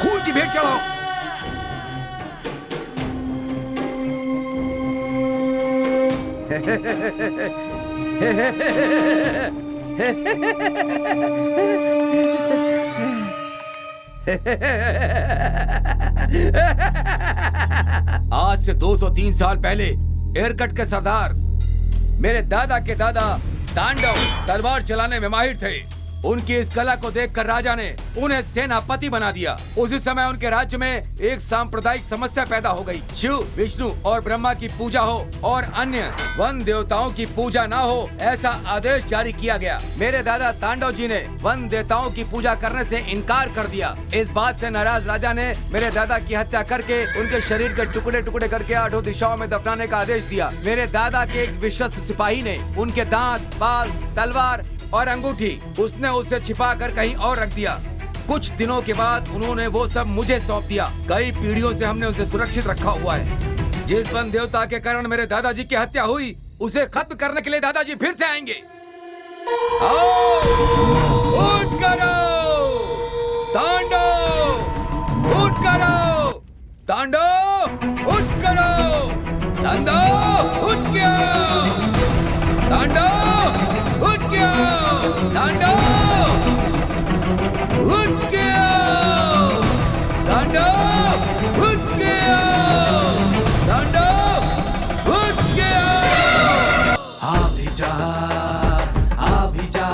खून की भेंट चढ़ाओ। आज से 203 साल पहले एयरकट के सरदार मेरे दादा के दादा तांडव तलवार चलाने में माहिर थे। उनकी इस कला को देखकर राजा ने उन्हें सेनापति बना दिया। उसी समय उनके राज्य में एक सांप्रदायिक समस्या पैदा हो गई। शिव, विष्णु और ब्रह्मा की पूजा हो और अन्य वन देवताओं की पूजा ना हो, ऐसा आदेश जारी किया गया। मेरे दादा तांडव जी ने वन देवताओं की पूजा करने से इनकार कर दिया। इस बात से नाराज राजा ने मेरे दादा की हत्या करके उनके शरीर के टुकड़े टुकड़े करके 8 दिशाओं में दफनाने का आदेश दिया। मेरे दादा के एक विश्वस्त सिपाही ने उनके दांत, बाल, तलवार और अंगूठी उसने उसे छिपा कर कहीं और रख दिया। कुछ दिनों के बाद उन्होंने वो सब मुझे सौंप दिया। कई पीढ़ियों से हमने उसे सुरक्षित रखा हुआ है। जिस वन देवता के कारण मेरे दादाजी की हत्या हुई, उसे खत्म करने के लिए दादाजी फिर से आएंगे। आओ, उठ करो, तांडव, उठ करो, तांडव, उठ करो, तांडव, उठ गया, तांडव, उठ गया, तांडव, उठ गया, तांडव, उठ गया, तांडव, उठ गया। अभी जा,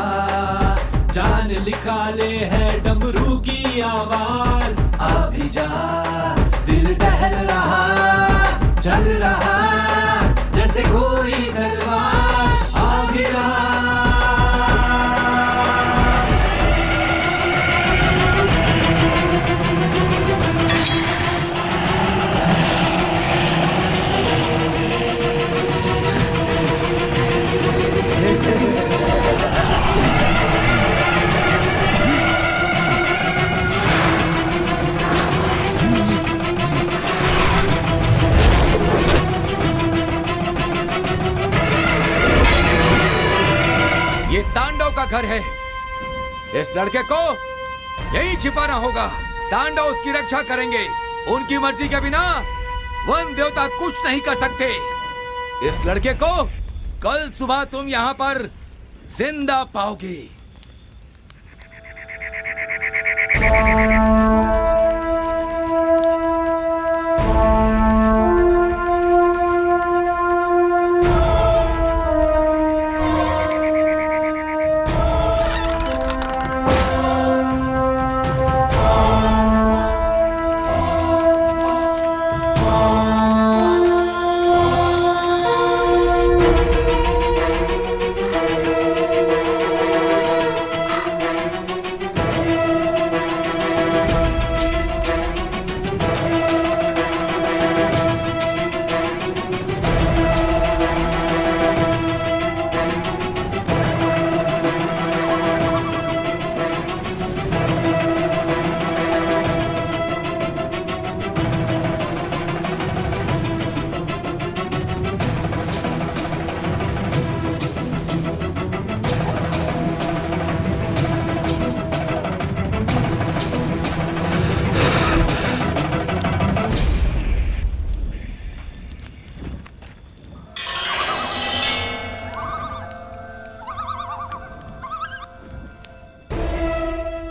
जान लिखा ले है डमरू की आवाज। अभी जा, दिल दहल रहा, चल रहा जैसे कोई तलवार। अभी जा, ये तांडव का घर है। इस लड़के को यही छिपाना होगा। तांडव उसकी रक्षा करेंगे। उनकी मर्जी के बिना वन देवता कुछ नहीं कर सकते। इस लड़के को कल सुबह तुम यहाँ पर जिंदा पाओगे।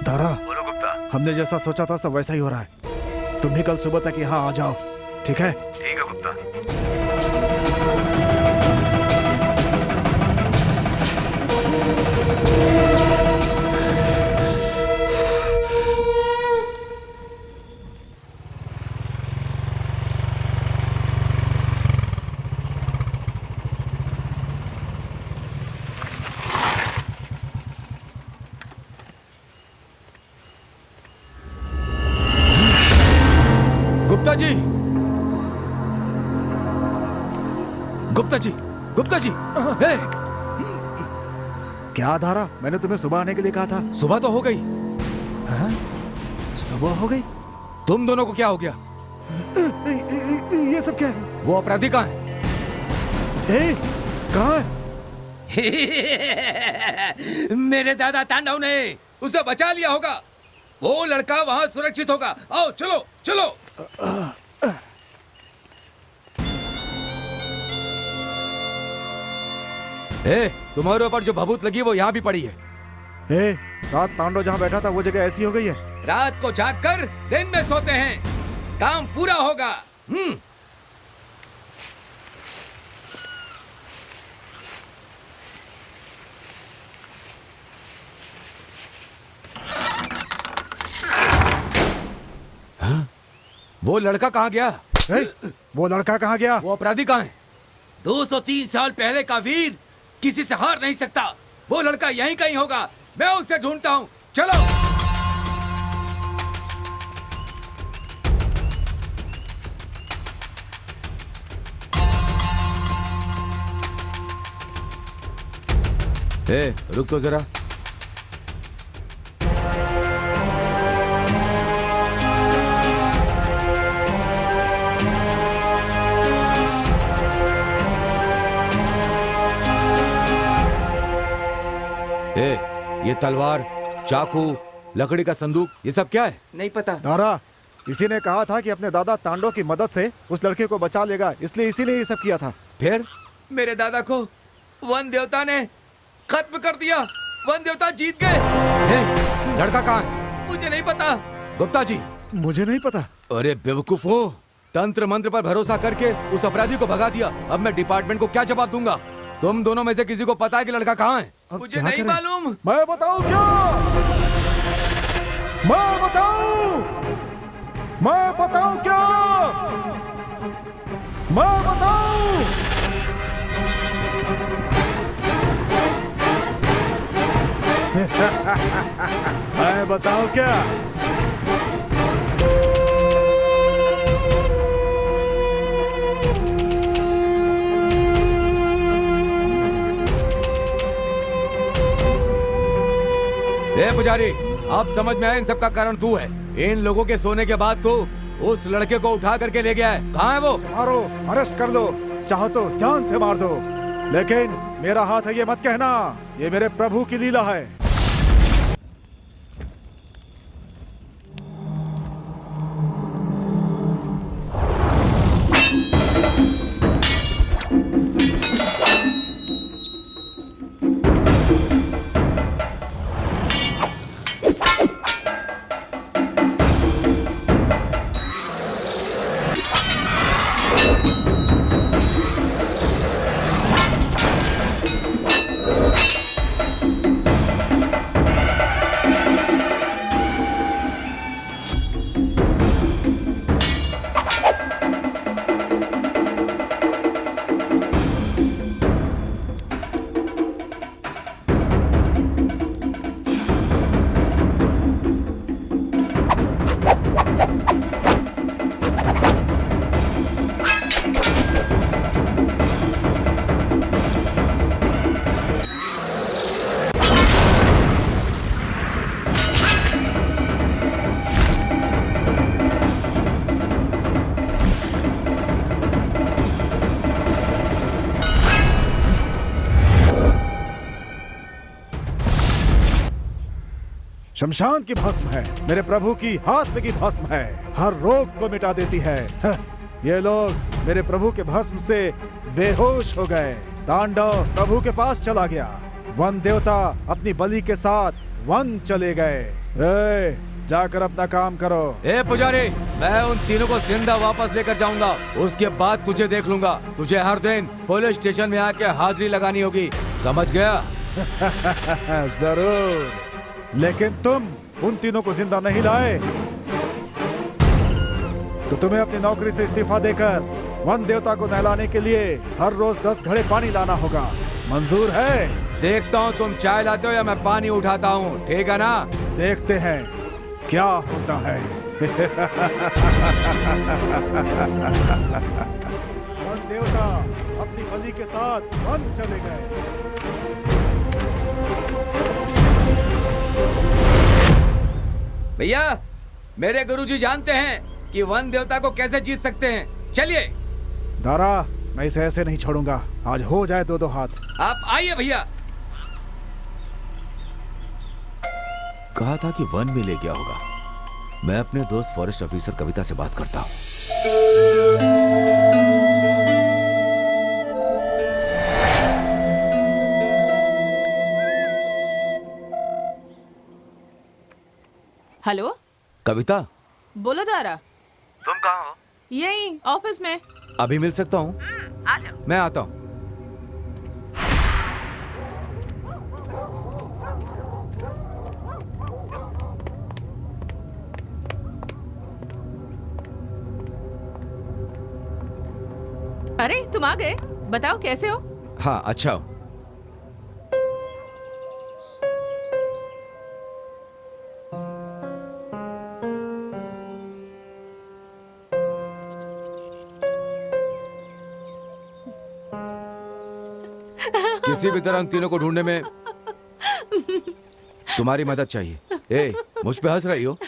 तारा, बोलो गुप्ता। हमने जैसा सोचा था सब वैसा ही हो रहा है। तुम भी कल सुबह तक यहाँ आ जाओ, ठीक है? ठीक है गुप्ता। गुप्ता जी, गुप्ता जी, गुप्ता जी। हे! क्या धारा, मैंने तुम्हें सुबह आने के लिए कहा था। सुबह तो हो गई। हाँ? सुबह हो गई? तुम दोनों को क्या हो गया? ये सब क्या है? वो अपराधी कहाँ है? कहाँ है? मेरे दादा तांडव ने उसे बचा लिया होगा। वो लड़का वहां सुरक्षित होगा। आओ चलो चलो। तुम्हारे ऊपर जो भभूत लगी वो यहाँ भी पड़ी है। रात तांडव जहाँ बैठा था वो जगह ऐसी हो गई है। रात को जागकर दिन में सोते हैं, काम पूरा होगा। वो लड़का कहाँ गया? वो लड़का कहाँ गया? वो अपराधी कहाँ है? 203 साल पहले का वीर किसी से हार नहीं सकता। वो लड़का यहीं कहीं होगा, मैं उसे ढूंढता हूँ। चलो। रुक तो जरा। ये तलवार, चाकू, लकड़ी का संदूक, ये सब क्या है? नहीं पता। दारा, इसी ने कहा था कि अपने दादा तांडव की मदद से उस लड़के को बचा लेगा, इसलिए इसी ने ये सब किया था। फिर मेरे दादा को वन देवता ने खत्म कर दिया। वन देवता जीत गए। लड़का कहाँ है? मुझे नहीं पता। गुप्ता जी, मुझे नहीं पता। अरे बेवकूफ हो, तंत्र मंत्र पर भरोसा करके उस अपराधी को भगा दिया। अब मैं डिपार्टमेंट को क्या जवाब दूंगा? तुम दोनों में से किसी को पता है कि लड़का कहाँ है? मुझे नहीं मालूम। मैं बताऊं क्या? मैं बताऊं? मैं बताऊं क्या? मैं बताऊं? मैं बताऊं क्या? पुजारी, अब समझ में आया इन सब का कारण तू है। इन लोगों के सोने के बाद तो उस लड़के को उठा करके ले गया है। कहाँ है वो? मारो, अरेस्ट कर लो, चाहो तो जान से मार दो, लेकिन मेरा हाथ है ये मत कहना। ये मेरे प्रभु की लीला है। शमशान की भस्म है, मेरे प्रभु की हाथ लगी भस्म है, हर रोग को मिटा देती है। ये लोग मेरे प्रभु के भस्म से बेहोश हो गए। तांडव प्रभु के पास चला गया। वन देवता अपनी बलि के साथ वन चले गए। जाकर अपना काम करो। ए पुजारी, मैं उन तीनों को जिंदा वापस लेकर जाऊंगा। उसके बाद तुझे देख लूंगा। तुझे हर दिन पुलिस स्टेशन में आके हाजिरी लगानी होगी, समझ गया? जरूर, लेकिन तुम उन तीनों को जिंदा नहीं लाए तो तुम्हें अपनी नौकरी से इस्तीफा देकर वन देवता को नहलाने के लिए हर रोज 10 घड़े पानी लाना होगा। मंजूर है? देखता हूँ तुम चाय लाते हो या मैं पानी उठाता हूँ, ठीक है ना? देखते हैं क्या होता है। वन देवता अपनी बलि के साथ वन चले गए। भैया, मेरे गुरुजी जानते हैं कि वन देवता को कैसे जीत सकते हैं। चलिए। दारा, मैं इसे ऐसे नहीं छोड़ूंगा। आज हो जाए दो हाथ। आप आइए भैया। कहा था कि वन में ले गया होगा। मैं अपने दोस्त फॉरेस्ट ऑफिसर कविता से बात करता हूँ। हेलो कविता, बोलो दारा। तुम कहाँ हो? यही ऑफिस में। अभी मिल सकता हूँ? आ जाओ। मैं आता हूँ। अरे तुम आ गए, बताओ कैसे हो? हाँ, अच्छा हो। किसी भी तरह उन तीनों को ढूंढने में तुम्हारी मदद चाहिए। ए, मुझ पे हंस रही हो?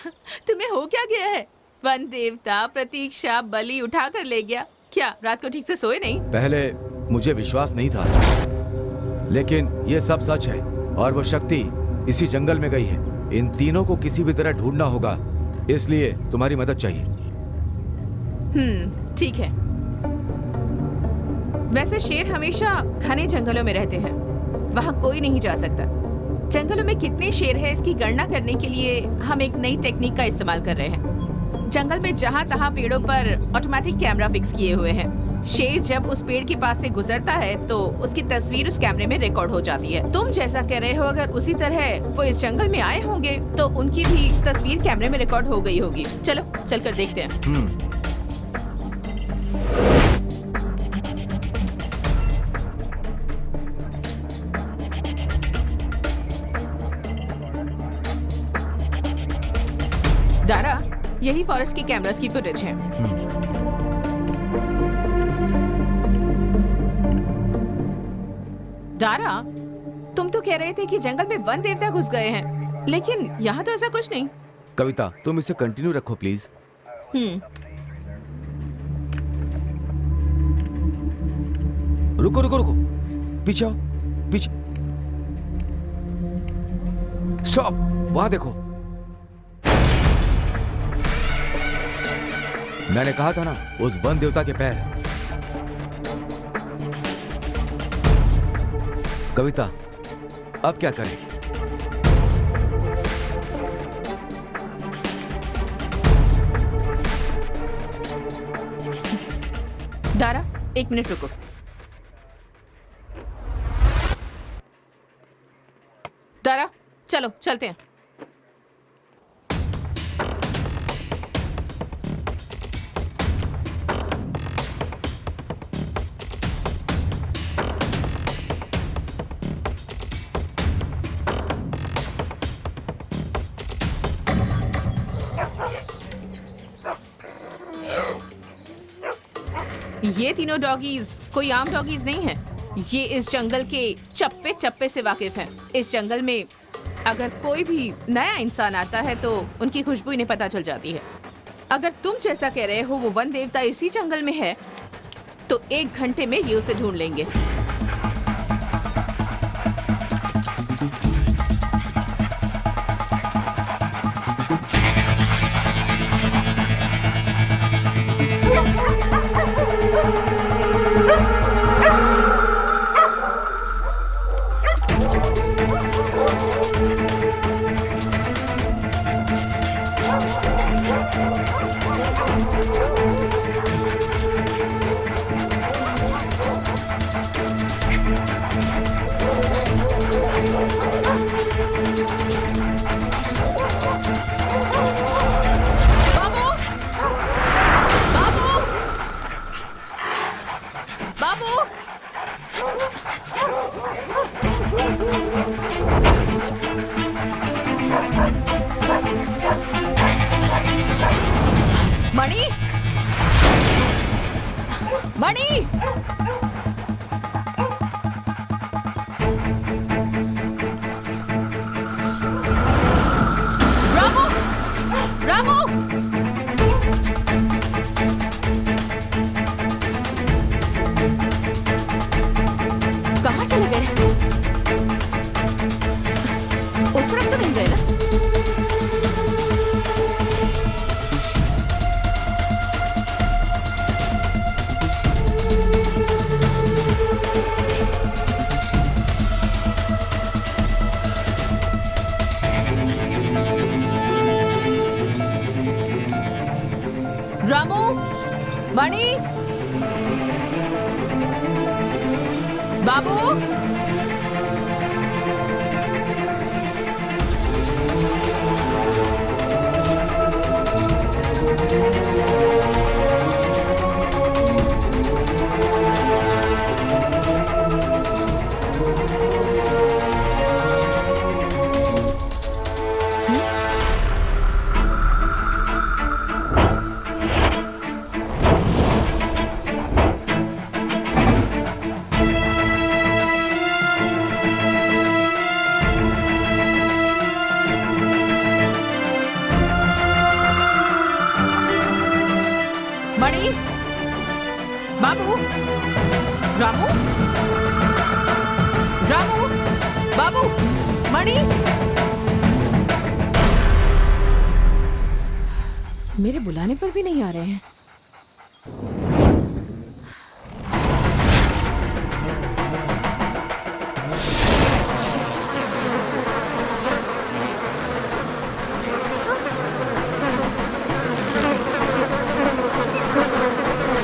तुम्हें हो क्या गया है? वन देवता प्रतीक्षा बलि उठा कर ले गया। क्या रात को ठीक से सोए नहीं? पहले मुझे विश्वास नहीं था, लेकिन ये सब सच है और वो शक्ति इसी जंगल में गई है। इन तीनों को किसी भी तरह ढूंढना होगा, इसलिए तुम्हारी मदद चाहिए। ठीक है। वैसे शेर हमेशा घने जंगलों में रहते हैं, वहाँ कोई नहीं जा सकता। जंगलों में कितने शेर हैं इसकी गणना करने के लिए हम एक नई टेक्निक का इस्तेमाल कर रहे हैं। जंगल में जहाँ तहाँ पेड़ों पर ऑटोमेटिक कैमरा फिक्स किए हुए हैं। शेर जब उस पेड़ के पास से गुजरता है तो उसकी तस्वीर उस कैमरे में रिकॉर्ड हो जाती है। तुम जैसा कह रहे हो, अगर उसी तरह वो इस जंगल में आए होंगे तो उनकी भी तस्वीर कैमरे में रिकॉर्ड हो गई होगी। चलो चलकर देखते हैं। दारा, यही फॉरेस्ट की कैमरास की फुटेज है। दारा, तुम तो कह रहे थे कि जंगल में वन देवता घुस गए हैं, लेकिन यहाँ तो ऐसा कुछ नहीं। कविता, तुम इसे कंटिन्यू रखो प्लीज। रुको रुको रुको, पीछे आओ, पीछे। स्टॉप, वहां देखो। मैंने कहा था ना, उस वन देवता के पैर। कविता, अब क्या करें? दारा, 1 मिनट रुको। दारा, चलो चलते हैं। ये तीनों डॉगीज कोई आम डॉगीज नहीं है। ये इस जंगल के चप्पे चप्पे से वाकिफ हैं। इस जंगल में अगर कोई भी नया इंसान आता है तो उनकी खुशबू इन्हें पता चल जाती है। अगर तुम जैसा कह रहे हो वो वन देवता इसी जंगल में है तो 1 घंटे में ये उसे ढूंढ लेंगे। उस तरफ तो नहीं गए ना? रामू, मणि, बाबू, मणि, बाबू, रामू, रामू, बाबू, मणि। मेरे बुलाने पर भी नहीं आ रहे हैं।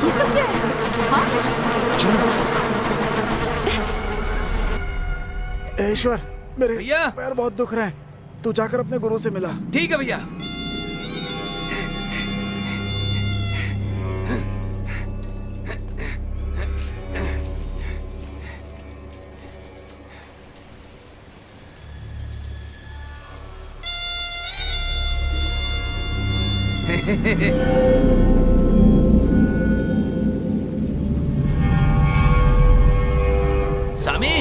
ये सब क्या है? हाँ? ईश्वर, मेरे भैया! पैर बहुत दुख रहे हैं। तू जाकर अपने गुरु से मिला। ठीक है भैया। स्वामी,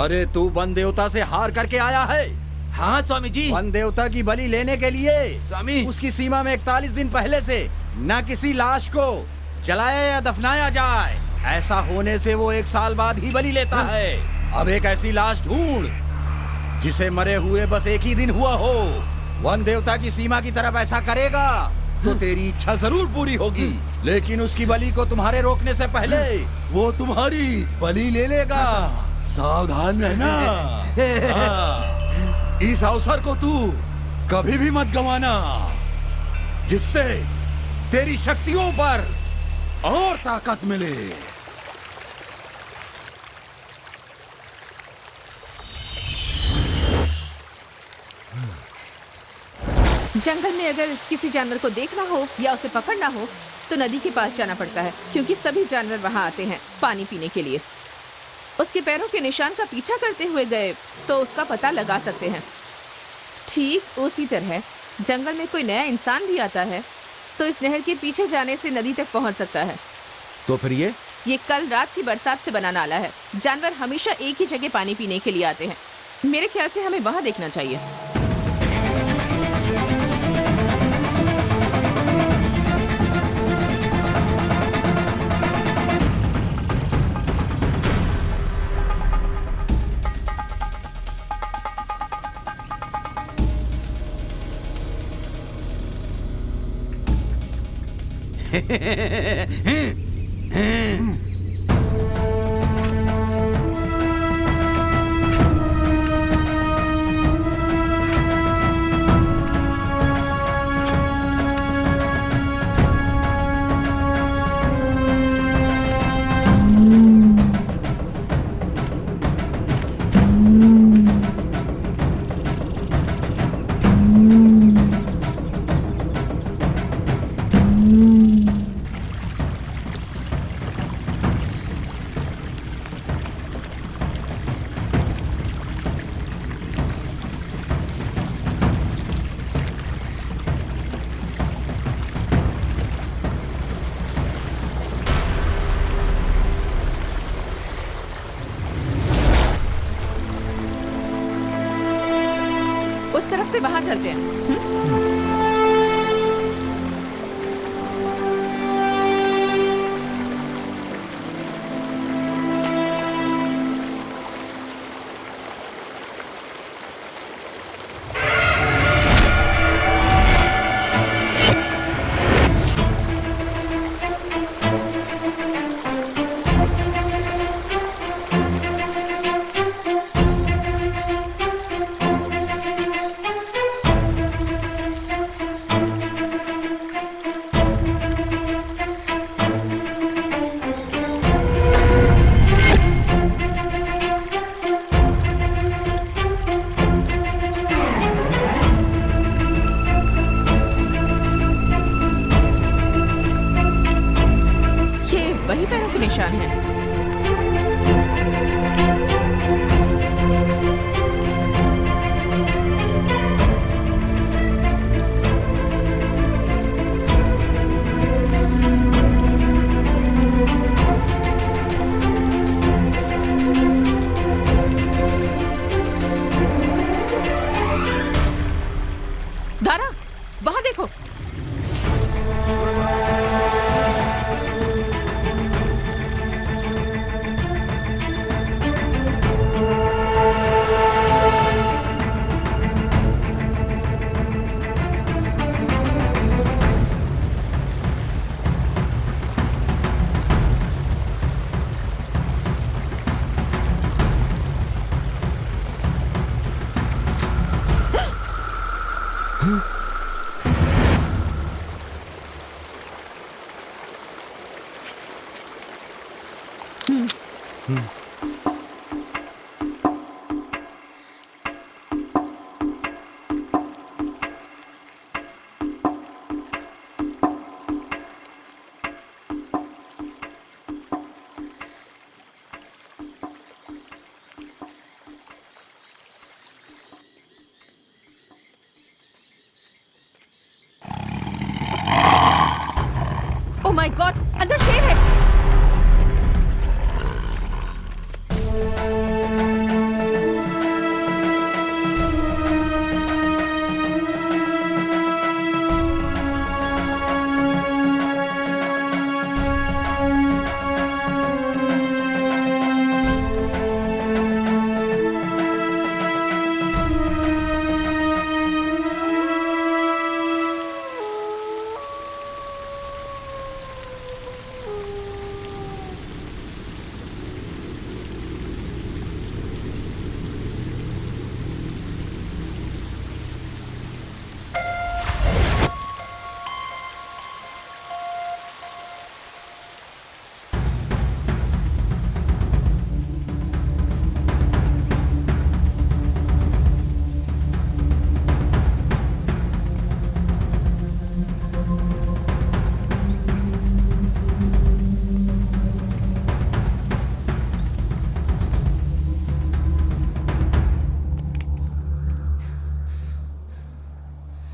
अरे तू वन देवता से हार करके आया है? हाँ स्वामी जी। वन देवता की बलि लेने के लिए स्वामी, उसकी सीमा में 41 दिन पहले से न किसी लाश को जलाया या दफनाया जाए। ऐसा होने से वो 1 साल बाद ही बलि लेता है। अब एक ऐसी लाश ढूंढ जिसे मरे हुए बस 1 ही दिन हुआ हो। वन देवता की सीमा की तरफ ऐसा करेगा तो तेरी इच्छा जरूर पूरी होगी, लेकिन उसकी बलि को तुम्हारे रोकने से पहले वो तुम्हारी बलि ले लेगा। सावधान रहना। हाँ, इस अवसर को तू कभी भी मत गंवाना, जिससे तेरी शक्तियों पर और ताकत मिले। जंगल में अगर किसी जानवर को देखना हो या उसे पकड़ना हो तो नदी के पास जाना पड़ता है, क्योंकि सभी जानवर वहां आते हैं पानी पीने के लिए। उसके पैरों के निशान का पीछा करते हुए गए तो उसका पता लगा सकते हैं। ठीक उसी तरह जंगल में कोई नया इंसान भी आता है तो इस नहर के पीछे जाने से नदी तक पहुंच सकता है। तो फिर ये कल रात की बरसात से बना नाला है। जानवर हमेशा एक ही जगह पानी पीने के लिए आते हैं। मेरे ख्याल से हमें वहां देखना चाहिए। उस तरफ से वहां चलते हैं। है। दारा, वहां देखो। ओह माय गॉड, अंदर शेर है।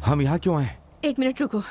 हम यहाँ क्यों आए? एक मिनट रुको।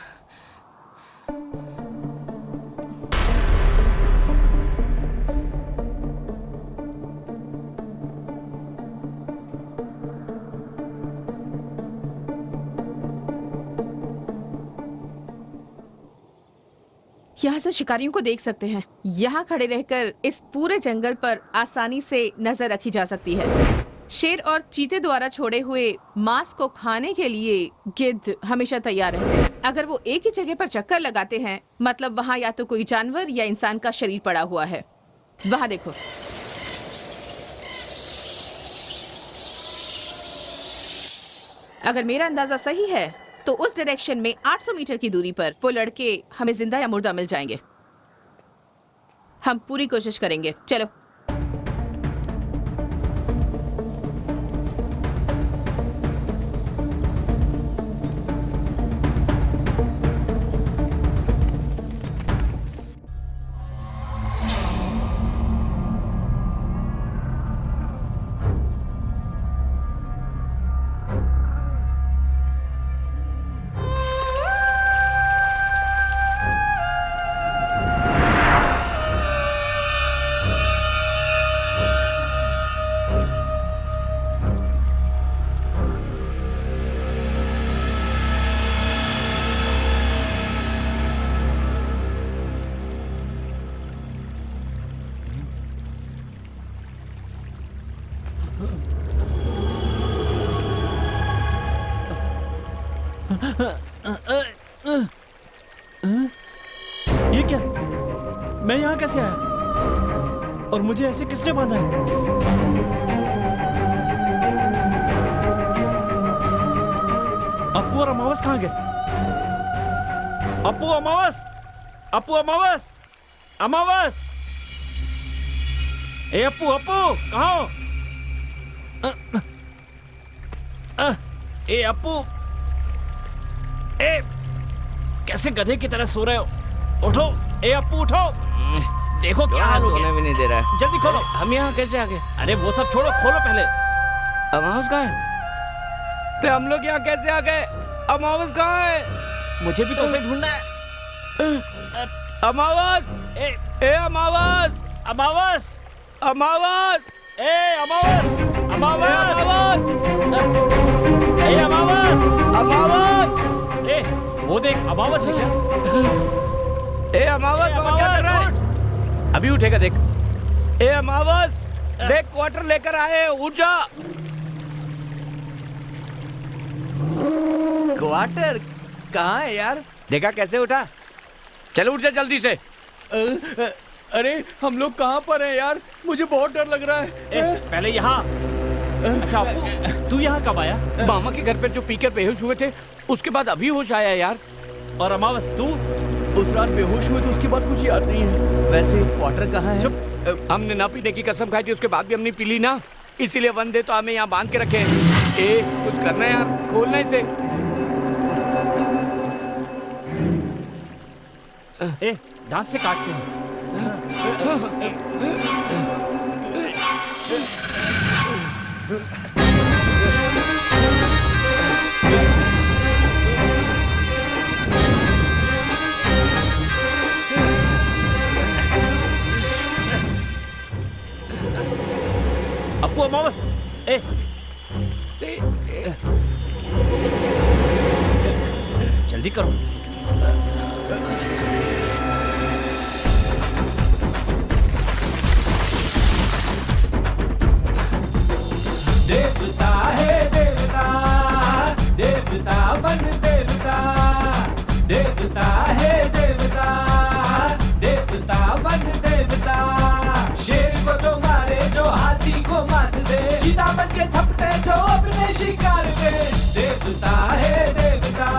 यहाँ से शिकारियों को देख सकते हैं। यहाँ खड़े रहकर इस पूरे जंगल पर आसानी से नजर रखी जा सकती है। शेर और चीते द्वारा छोड़े हुए मांस को खाने के लिए गिद्ध हमेशा तैयार रहते हैं। अगर वो एक ही जगह पर चक्कर लगाते हैं, मतलब वहाँ या तो कोई जानवर या इंसान का शरीर पड़ा हुआ है। वहाँ देखो। अगर मेरा अंदाजा सही है तो उस डायरेक्शन में 800 मीटर की दूरी पर वो लड़के हमें जिंदा या मुर्दा मिल जाएंगे। हम पूरी कोशिश करेंगे। चलो। ये क्या? मैं यहाँ कैसे आया? और मुझे ऐसे किसने बांधा है? अप्पू और अमावस कहाँ गए? अप्पू, अमावस! अप्पू, अमावस! अमावस! ए अप्पू, अप्पू कहाँ हो? ए अप्पू, ए कैसे गधे की तरह सो रहे हो? उठो, ए अप्पू उठो! देखो क्या हाल हो सोने गया। भी नहीं दे रहा है। जल्दी खोलो। हम यहाँ कैसे आ गए? अरे वो सब छोड़ो, खोलो पहले। अमावस कहाँ है? तो हम लोग यहाँ कैसे आ गए? अमावस कहाँ है? मुझे भी तो उसे ढूंढना है। अमावस! ए अमावस! अमावस! अमावस! ए अमावस! अमावस! अमावस! ए अमावस! अमावस! ए वो देख, अमावस है क्या? ए अमावस, वहाँ क्या कर रहा है? अभी उठेगा देख। ए अमावस, देख क्वार्टर लेकर आए, उठ जा। क्वार्टर कहाँ है यार? देखा कैसे उठा? चलो उठ जा जल्दी से। अरे हम लोग कहाँ पर हैं यार? मुझे बहुत डर लग रहा है। ए, पहले यहाँ। अच्छा अपू, तू यहाँ कब आया? मामा के घर पर जो पीकर बेहोश हुए थे, उसके बाद अभी होश आया यार। और अमावस तू? उस रात बेहोश हुए तो उसके बाद कुछ याद नहीं है। वैसे क्वार्टर कहाँ है? चुप। हमने ना पीने की कसम खाई थी, उसके बाद भी हमने पी ली ना, इसीलिए वंदे तो हमें यहाँ बांध के रखे। ए कुछ करना है यार, खोलना इसे। ए दांत से काटते हैं। अपू अमावस, ए जल्दी करो। देवता है देवता, देवता वन देवता, देवता है देवता, देवता वन देवता। शेर को जो मारे, जो हाथी को मात दे, चीता बन के थपटे जो अपने शिकार पे। देवता है देवता,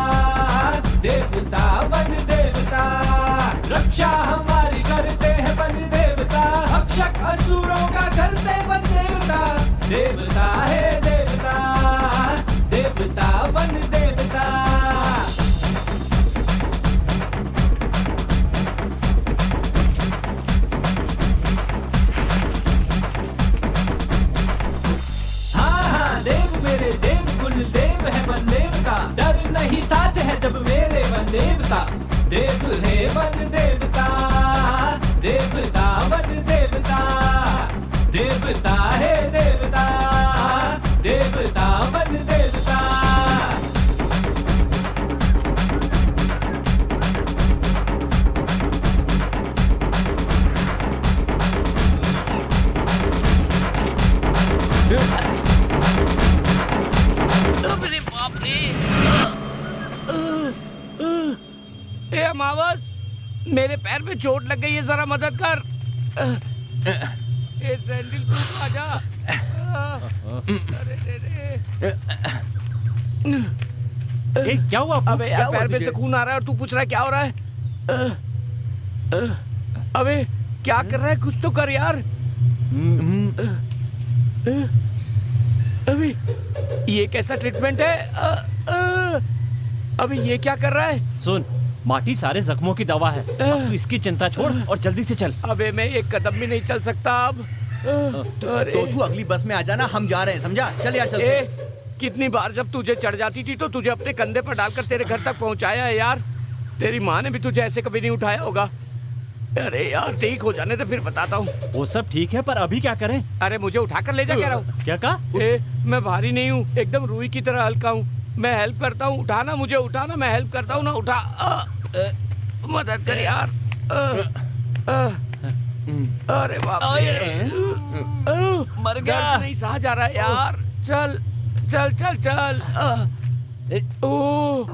देवता वन देवता, रक्षा हमारी करते हैं वन देवता, भक्षक असुरों का करते वन देवता। देवता है देवता, देवता वन देवता। हाँ देव मेरे देव, कुल देव है वन देवता, डर नहीं साथ है जब मेरे वन देवता। देव है वन देवता, देवता वन देवता, देवता है देवता, देवता वन देवता। अरे बाप रे! ए अमावस, मेरे पैर पे चोट लग गई है, जरा मदद कर। ए सैंडल तू आजा। अरे रे। ए क्या हुआ? अबे यार पैर में से खून आ रहा है और तू पूछ रहा है क्या हो रहा है? अबे क्या कर रहा है? कुछ तो कर यार। अभी ये कैसा ट्रीटमेंट है? अभी ये क्या कर रहा है? सुन, माटी सारे जख्मों की दवा है। अब तू इसकी चिंता छोड़ और जल्दी से चल। अबे मैं एक कदम भी नहीं चल सकता अब। तो तू अगली बस में आ जाना, हम जा रहे हैं, समझा? चल यार चल। कितनी बार जब तुझे चढ़ जाती थी तो तुझे अपने कंधे पर डालकर तेरे घर तक पहुंचाया है यार। तेरी माँ ने भी तुझे ऐसे कभी नहीं उठाया होगा। अरे यार ठीक हो जाने तो फिर बताता हूँ। वो सब ठीक है, पर अभी क्या करें? अरे मुझे उठाकर ले जा कह रहा हूँ। क्या कहा? मैं भारी नहीं हूँ, एकदम रूई की तरह हल्का हूँ। मैं हेल्प करता हूँ, उठाना मुझे, उठाना, मैं हेल्प करता हूँ ना, उठा। मदद कर यार। अरे बाप रे, मर गया। दर्द नहीं सहा जा रहा है यार। चल चल चल चल। ओ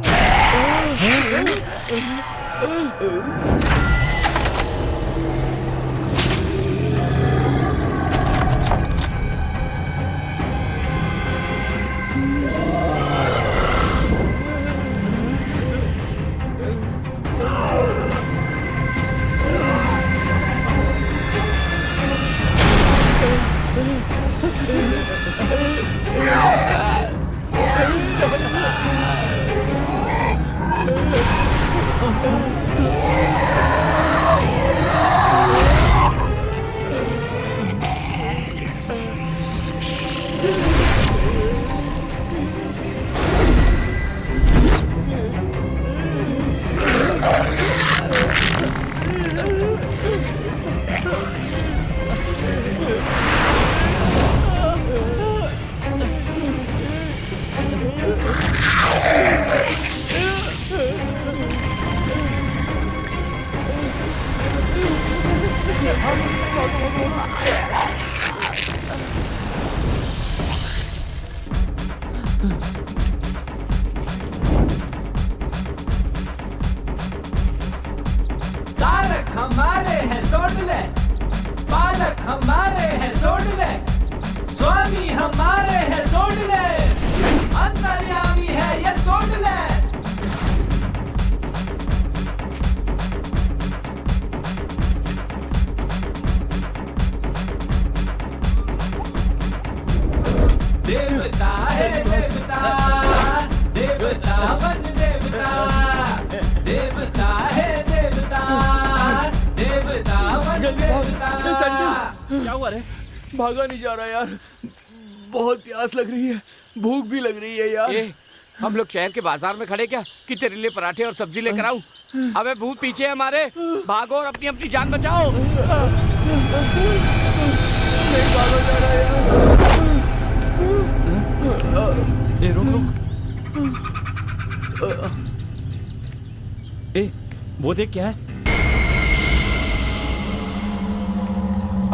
Oh तारक हमारे हैं सोड ले, पालक हमारे हैं सोड ले, स्वामी हमारे हैं सोड ले, अंतर्यामी है ये सोड ले। देवता है देवता, देवता बन देवता, देवता है देवता, देवता बन देवता। क्या हुआ रे? भागा नहीं जा रहा यार, बहुत प्यास लग रही है, भूख भी लग रही है यार। हम लोग शहर के बाजार में खड़े क्या कि तेरे लिए पराठे और सब्जी लेकर आऊं? अबे भूत पीछे है हमारे, भागो और अपनी अपनी जान बचाओ। नहीं भागा जा रहा यार। रुक। वो देख क्या है?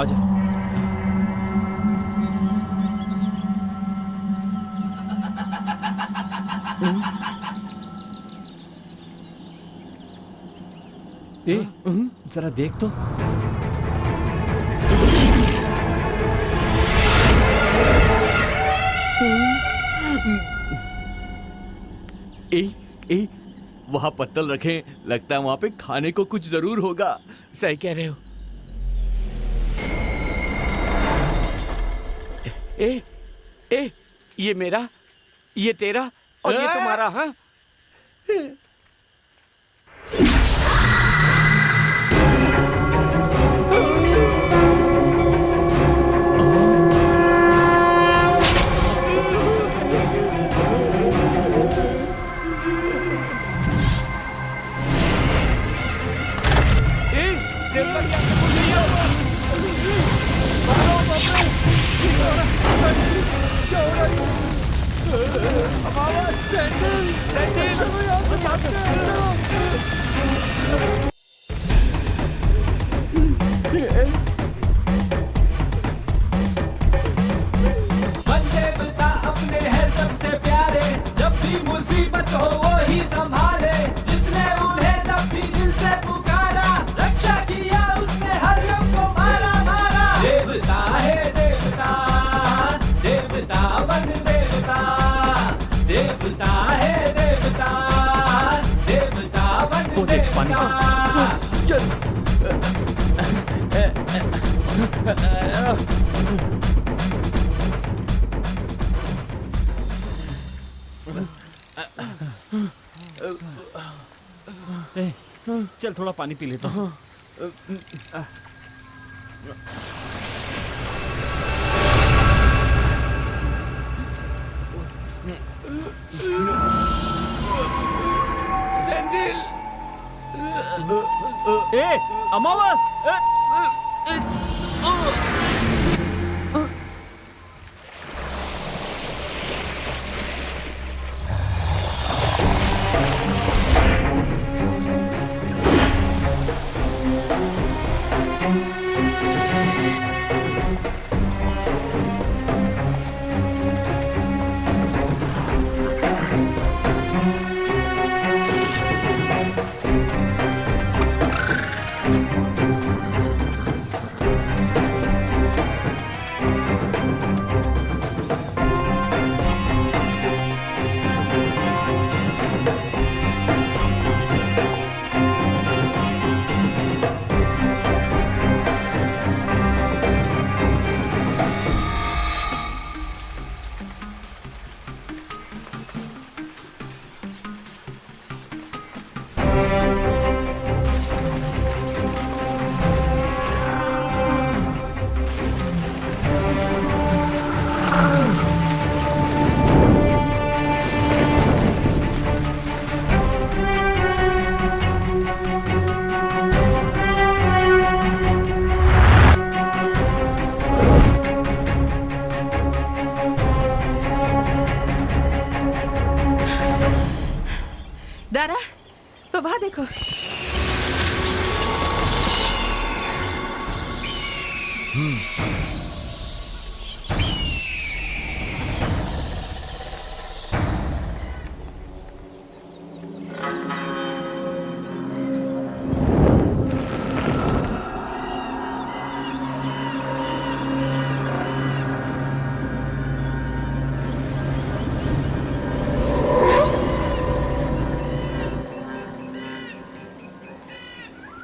आजा। जरा देख तो। वहाँ पत्तल रखें, लगता है वहाँ पे खाने को कुछ जरूर होगा। सही कह रहे हो। ये मेरा, ये तेरा और ये तुम्हारा। हाँ देवता अपने हैं सबसे प्यारे, जब भी मुसीबत हो वो ही संभाले, जिसने उन्हें जब भी दिल से पुकारा, रक्षा किया उसने हर यम को मारा मारा। देवता है देवता, देवता बन देवता, देवता है देवता, देवता बन देवता। चल थोड़ा पानी पी लेता हूँ। अमावस,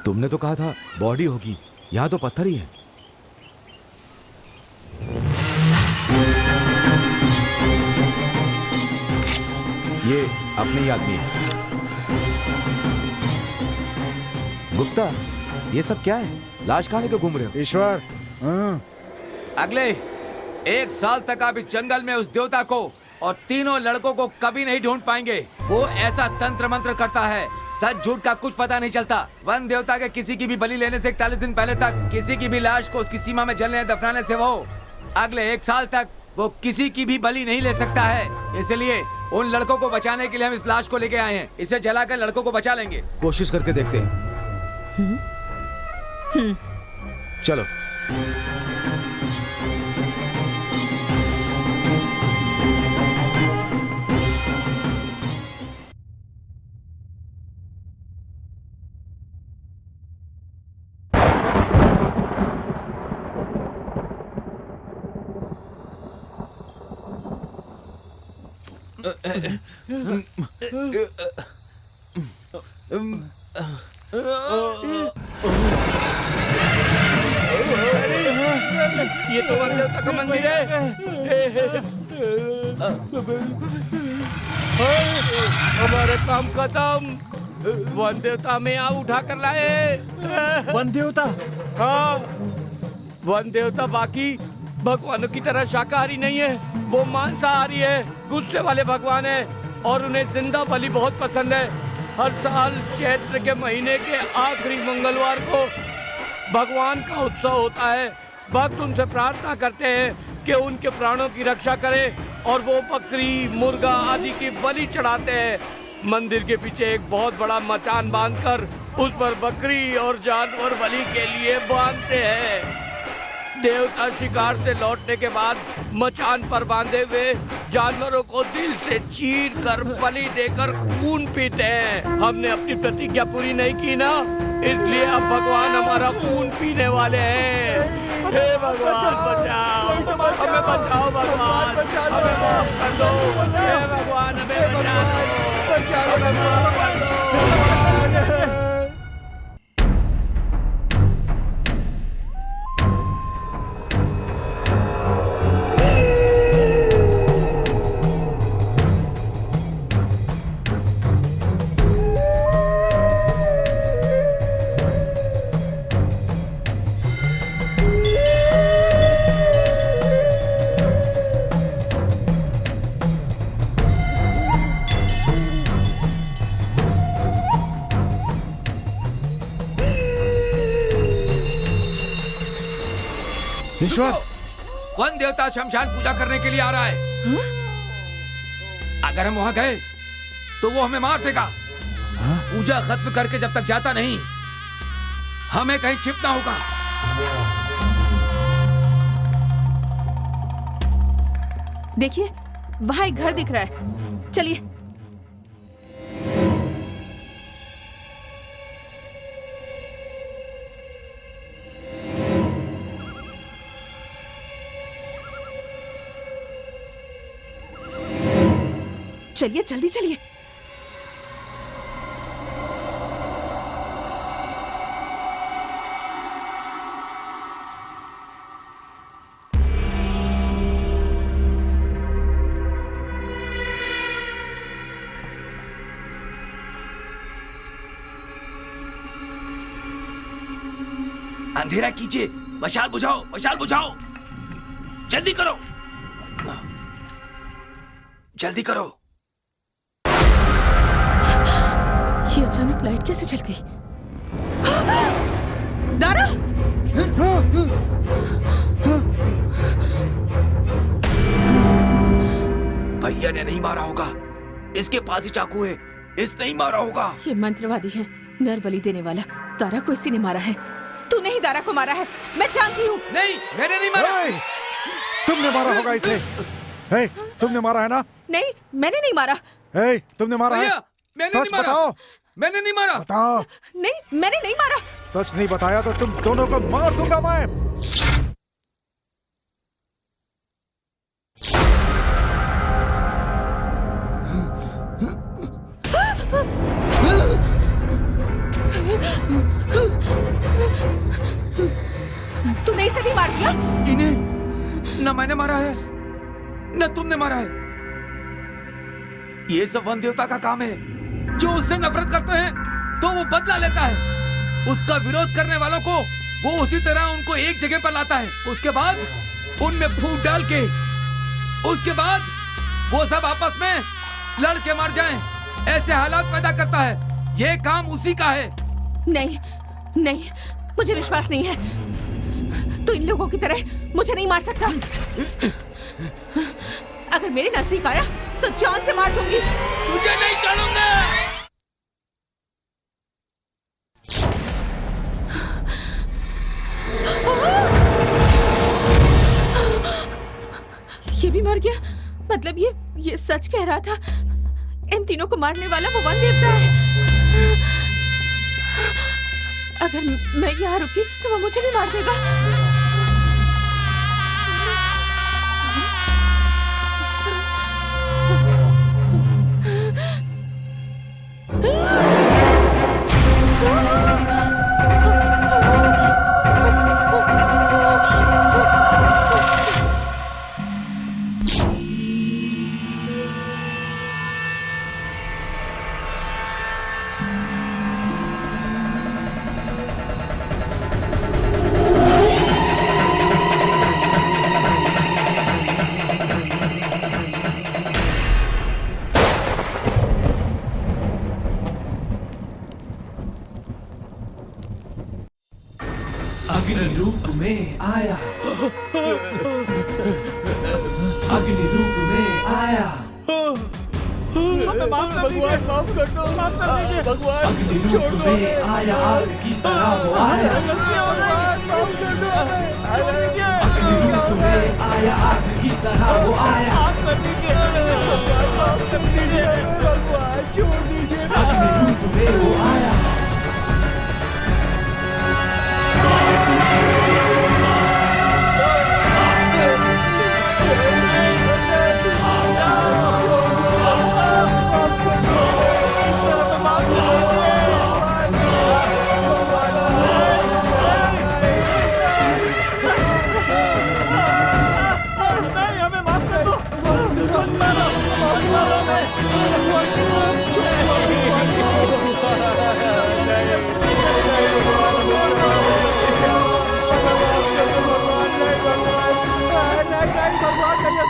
तुमने तो कहा था बॉडी होगी, यहाँ तो पत्थर ही है। ये अपने ही आदमी है। गुप्ता, ये सब क्या है? लाश कहाँ लेकर घूम रहे हो? ईश्वर, अगले 1 साल तक आप इस जंगल में उस देवता को और तीनों लड़कों को कभी नहीं ढूंढ पाएंगे। वो ऐसा तंत्र मंत्र करता है, सच झूठ का कुछ पता नहीं चलता। वन देवता के किसी की भी बलि लेने से 41 दिन पहले तक किसी की भी लाश को उसकी सीमा में जलने दफनाने से वो अगले 1 साल तक वो किसी की भी बलि नहीं ले सकता है। इसलिए उन लड़कों को बचाने के लिए हम इस लाश को लेके आए हैं। इसे जलाकर लड़कों को बचा लेंगे। कोशिश करके देखते हैं। चलो। ये तो वन देवता का मंदिर है। हमारा काम खत्म। वन देवता हमें यहाँ उठा कर लाए। वन देवता? हाँ, वन देवता बाकी भगवानों की तरह शाकाहारी नहीं है। वो मांसाहारी है, गुस्से वाले भगवान है और उन्हें जिंदा बलि बहुत पसंद है। हर साल चैत्र के महीने के आखिरी मंगलवार को भगवान का उत्सव होता है। भक्त उनसे प्रार्थना करते हैं कि उनके प्राणों की रक्षा करें और वो बकरी, मुर्गा आदि की बलि चढ़ाते हैं। मंदिर के पीछे एक बहुत बड़ा मचान बांधकर उस पर बकरी और जानवर बलि के लिए बांधते हैं। देवता शिकार से लौटने के बाद मचान पर बांधे हुए जानवरों को दिल से चीर कर बलि देकर खून पीते हैं। हमने अपनी प्रतिज्ञा पूरी नहीं की ना, इसलिए अब भगवान हमारा खून पीने वाले हैं। हे भगवान बचाओ, हमें बचाओ भगवान, हमें माफ कर दो। हे भगवान हमें बचाओ, हमें माफ कर दो। ईश्वर, वन देवता शमशान पूजा करने के लिए आ रहा है। अगर हम वहां गए तो वो हमें मार देगा। पूजा खत्म करके जब तक जाता नहीं, हमें कहीं छिपना होगा। देखिए, वहां एक घर दिख रहा है, चलिए। चलिए, जल्दी चलिए। अंधेरा कीजिए, मशाल बुझाओ, मशाल बुझाओ, जल्दी करो, जल्दी करो। ये अचानक लाइट कैसे चल गई? दारा! भैया ने नहीं मारा होगा, इसके पास ही चाकू है, इसने ही मारा होगा। ये मंत्रवादी है, नर बलि देने वाला। तारा को इसी ने मारा है। तूने ही दारा को मारा है, मैं जानती हूँ। नहीं, मैंने नहीं मारा। तुमने मारा होगा इसे। तुमने मारा है ना? नहीं, मैंने नहीं मारा। तुमने मारा है? मैंने सच नहीं मारा। बताओ। मैंने नहीं मारा। बताओ। नहीं, मैंने नहीं मारा। सच नहीं बताया तो तुम दोनों को मार दूंगा मैं। तूने इसे भी मार दिया? इन्हें न मैंने मारा है न तुमने मारा है। ये सब वन देवता का काम है। जो उससे नफरत करते हैं तो वो बदला लेता है। उसका विरोध करने वालों को वो उसी तरह उनको एक जगह पर लाता है। उसके बाद उनमें फूट डाल के उसके बाद वो सब आपस में लड़ के मर जाएं। ऐसे हालात पैदा करता है। ये काम उसी का है। नहीं, नहीं, मुझे विश्वास नहीं है। तू इन लोगों की तरह मुझे नहीं मार सकता। अगर मेरे नजदीक आया तो जान से मार दूंगी। तुझे नहीं छोड़ूंगा। ये भी मर गया। मतलब ये सच कह रहा था। इन तीनों को मारने वाला वो वन देवता है। अगर मैं यहाँ रुकी तो वो मुझे भी मार देगा। अग्नि रूप में आया, अग्नि रूप में आया। भगवान माफ कर दो, माफ कर दीजिए भगवान। अग्नि रूप में आया, आग की तरह वो आया। अग्नि रूप में आया, आग की तरह वो आया। भगवान छोड़ दीजिए। अग्नि रूप में वो आया।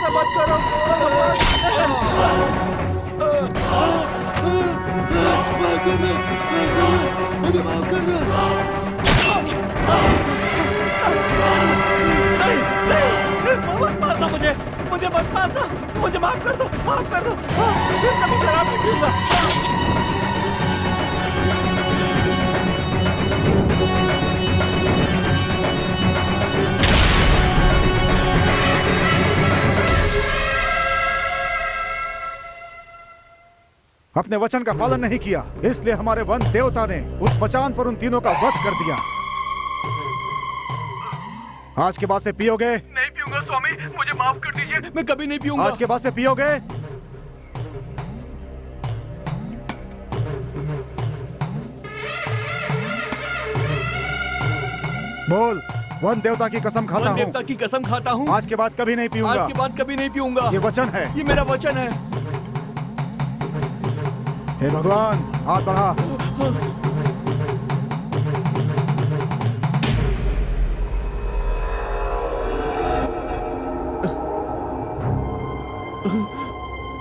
मत करो मुझे माफ कर दो। मत मारना मुझे मत मारना। मुझे माफ कर दो, माफ कर दो। फिर कभी शराब नहीं पीऊंगा। अपने वचन का पालन नहीं किया, इसलिए हमारे वन देवता ने उस मचान पर उन तीनों का वध कर दिया। आज के बाद से पियोगे? नहीं पीऊंगा स्वामी, मुझे माफ कर दीजिए। मैं कभी नहीं पीऊंगा। आज के बाद से पियोगे? बोल। वन देवता की कसम खाता हूँ। वन देवता की कसम खाता हूँ। आज के बाद कभी नहीं पीऊंगा। आज के बाद कभी नहीं पीऊंगा। ये वचन है। ये मेरा वचन है। हे भगवान, हाथ बढ़ा।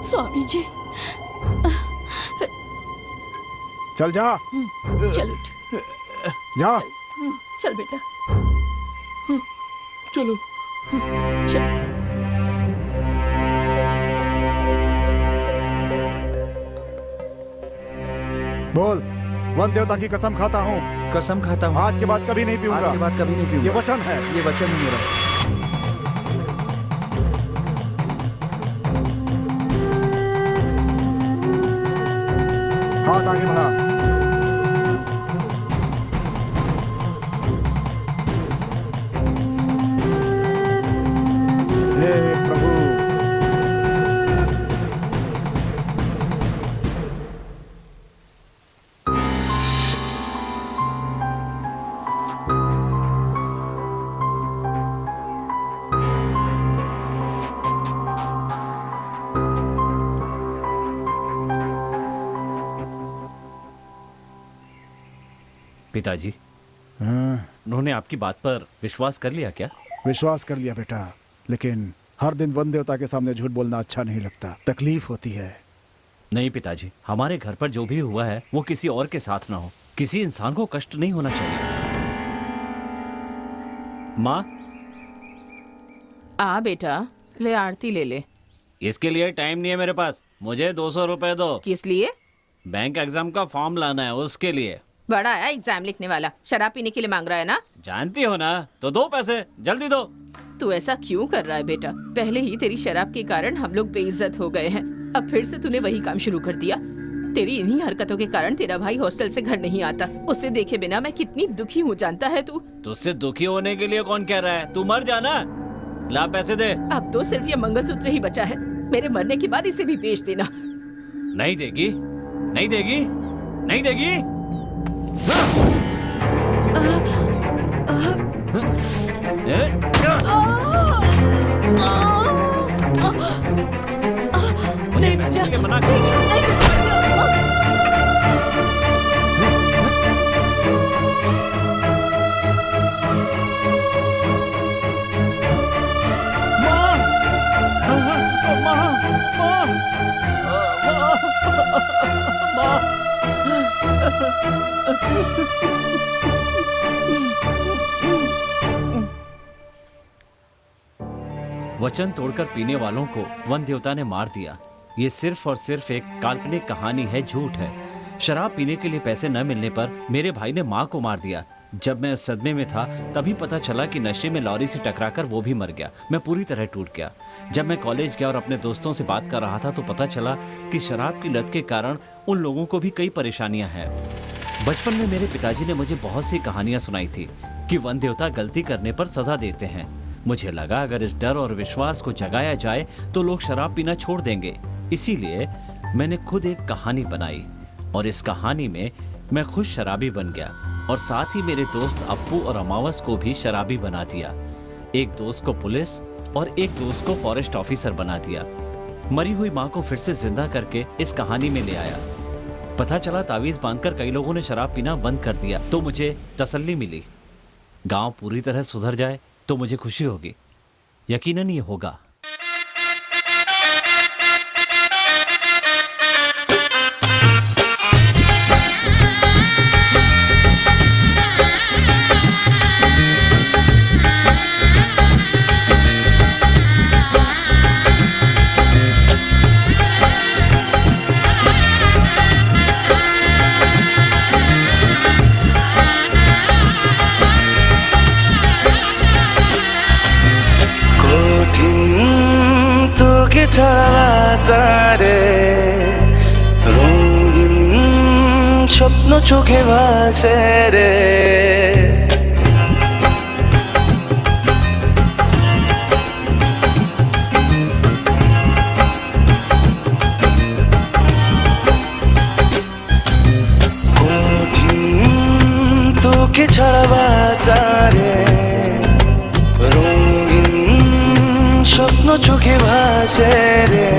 स्वामी जी। चल जा। चल उठ। जा। चल बेटा। चलो। चल। बोल। वन देवता की कसम खाता हूँ। कसम खाता हूँ। आज के बाद कभी नहीं पीऊंगा। आज के बाद कभी नहीं पीऊंगा। ये वचन है। ये वचन है मेरा। हाथ आगे बढ़ा। हे प्रभु, पिताजी, हाँ, उन्होंने आपकी बात पर विश्वास कर लिया क्या? विश्वास कर लिया बेटा, लेकिन हर दिन वन देवता के सामने झूठ बोलना अच्छा नहीं लगता, तकलीफ होती है। नहीं पिताजी, हमारे घर पर जो भी हुआ है वो किसी और के साथ ना हो। किसी इंसान को कष्ट नहीं होना चाहिए। माँ, आ बेटा, ले आरती ले ले। इसके लिए टाइम नहीं है मेरे पास। मुझे 200 रुपए दो। किस लिए? बैंक एग्जाम का फॉर्म लाना है, उसके लिए। बड़ा है एग्जाम लिखने वाला, शराब पीने के लिए मांग रहा है ना? जानती हो ना, तो दो पैसे, जल्दी दो। तू ऐसा क्यों कर रहा है बेटा? पहले ही तेरी शराब के कारण हम लोग बेइज्जत हो गए हैं, अब फिर से तूने वही काम शुरू कर दिया। तेरी इन्हीं हरकतों के कारण तेरा भाई हॉस्टल से घर नहीं आता। उसे देखे बिना मैं कितनी दुखी हूँ, जानता है तू? तुझसे दुखी होने के लिए कौन कह रहा है? तू मर जाना। ला पैसे दे। अब तो सिर्फ ये मंगलसूत्र ही बचा है, मेरे मरने के बाद इसे भी बेच देना। नहीं देगी, नहीं देगी, नहीं देगी। मुझे पैसे देके मना कर। वचन तोड़कर पीने वालों को वन देवता ने मार दिया। ये सिर्फ और सिर्फ एक काल्पनिक कहानी है, झूठ है। शराब पीने के लिए पैसे न मिलने पर मेरे भाई ने माँ को मार दिया। जब मैं उस सदमे में था तभी पता चला कि नशे में लॉरी से टकराकर वो भी मर गया। मैं पूरी तरह टूट गया। जब मैं कॉलेज गया और अपने दोस्तों से बात कर रहा था तो पता चला कि शराब की लत के कारण उन लोगों को भी कई परेशानियां हैं। बचपन में मेरे पिताजी ने मुझे बहुत सी कहानियां सुनाई थी कि वन देवता गलती करने पर सजा देते हैं। मुझे लगा अगर इस डर और विश्वास को जगाया जाए तो लोग शराब पीना छोड़ देंगे। इसीलिए मैंने खुद एक कहानी बनाई और इस कहानी में मैं खुद शराबी बन गया और साथ ही मेरे दोस्त अप्पू और अमावस को भी शराबी बना दिया। एक दोस्त को पुलिस और एक दोस्त को फॉरेस्ट ऑफिसर बना दिया। मरी हुई माँ को फिर से जिंदा करके इस कहानी में ले आया। पता चला तावीज बांधकर कई लोगों ने शराब पीना बंद कर दिया तो मुझे तसल्ली मिली। गांव पूरी तरह सुधर जाए तो मुझे खुशी होगी। यकीनन ये होगा। ছাড়ে রঙিন স্বপ্ন চোখে ভাসে রে কঠিন তোকে ছাড়া বাঁচারে রঙিন স্বপ্ন চোখে ভাসে রে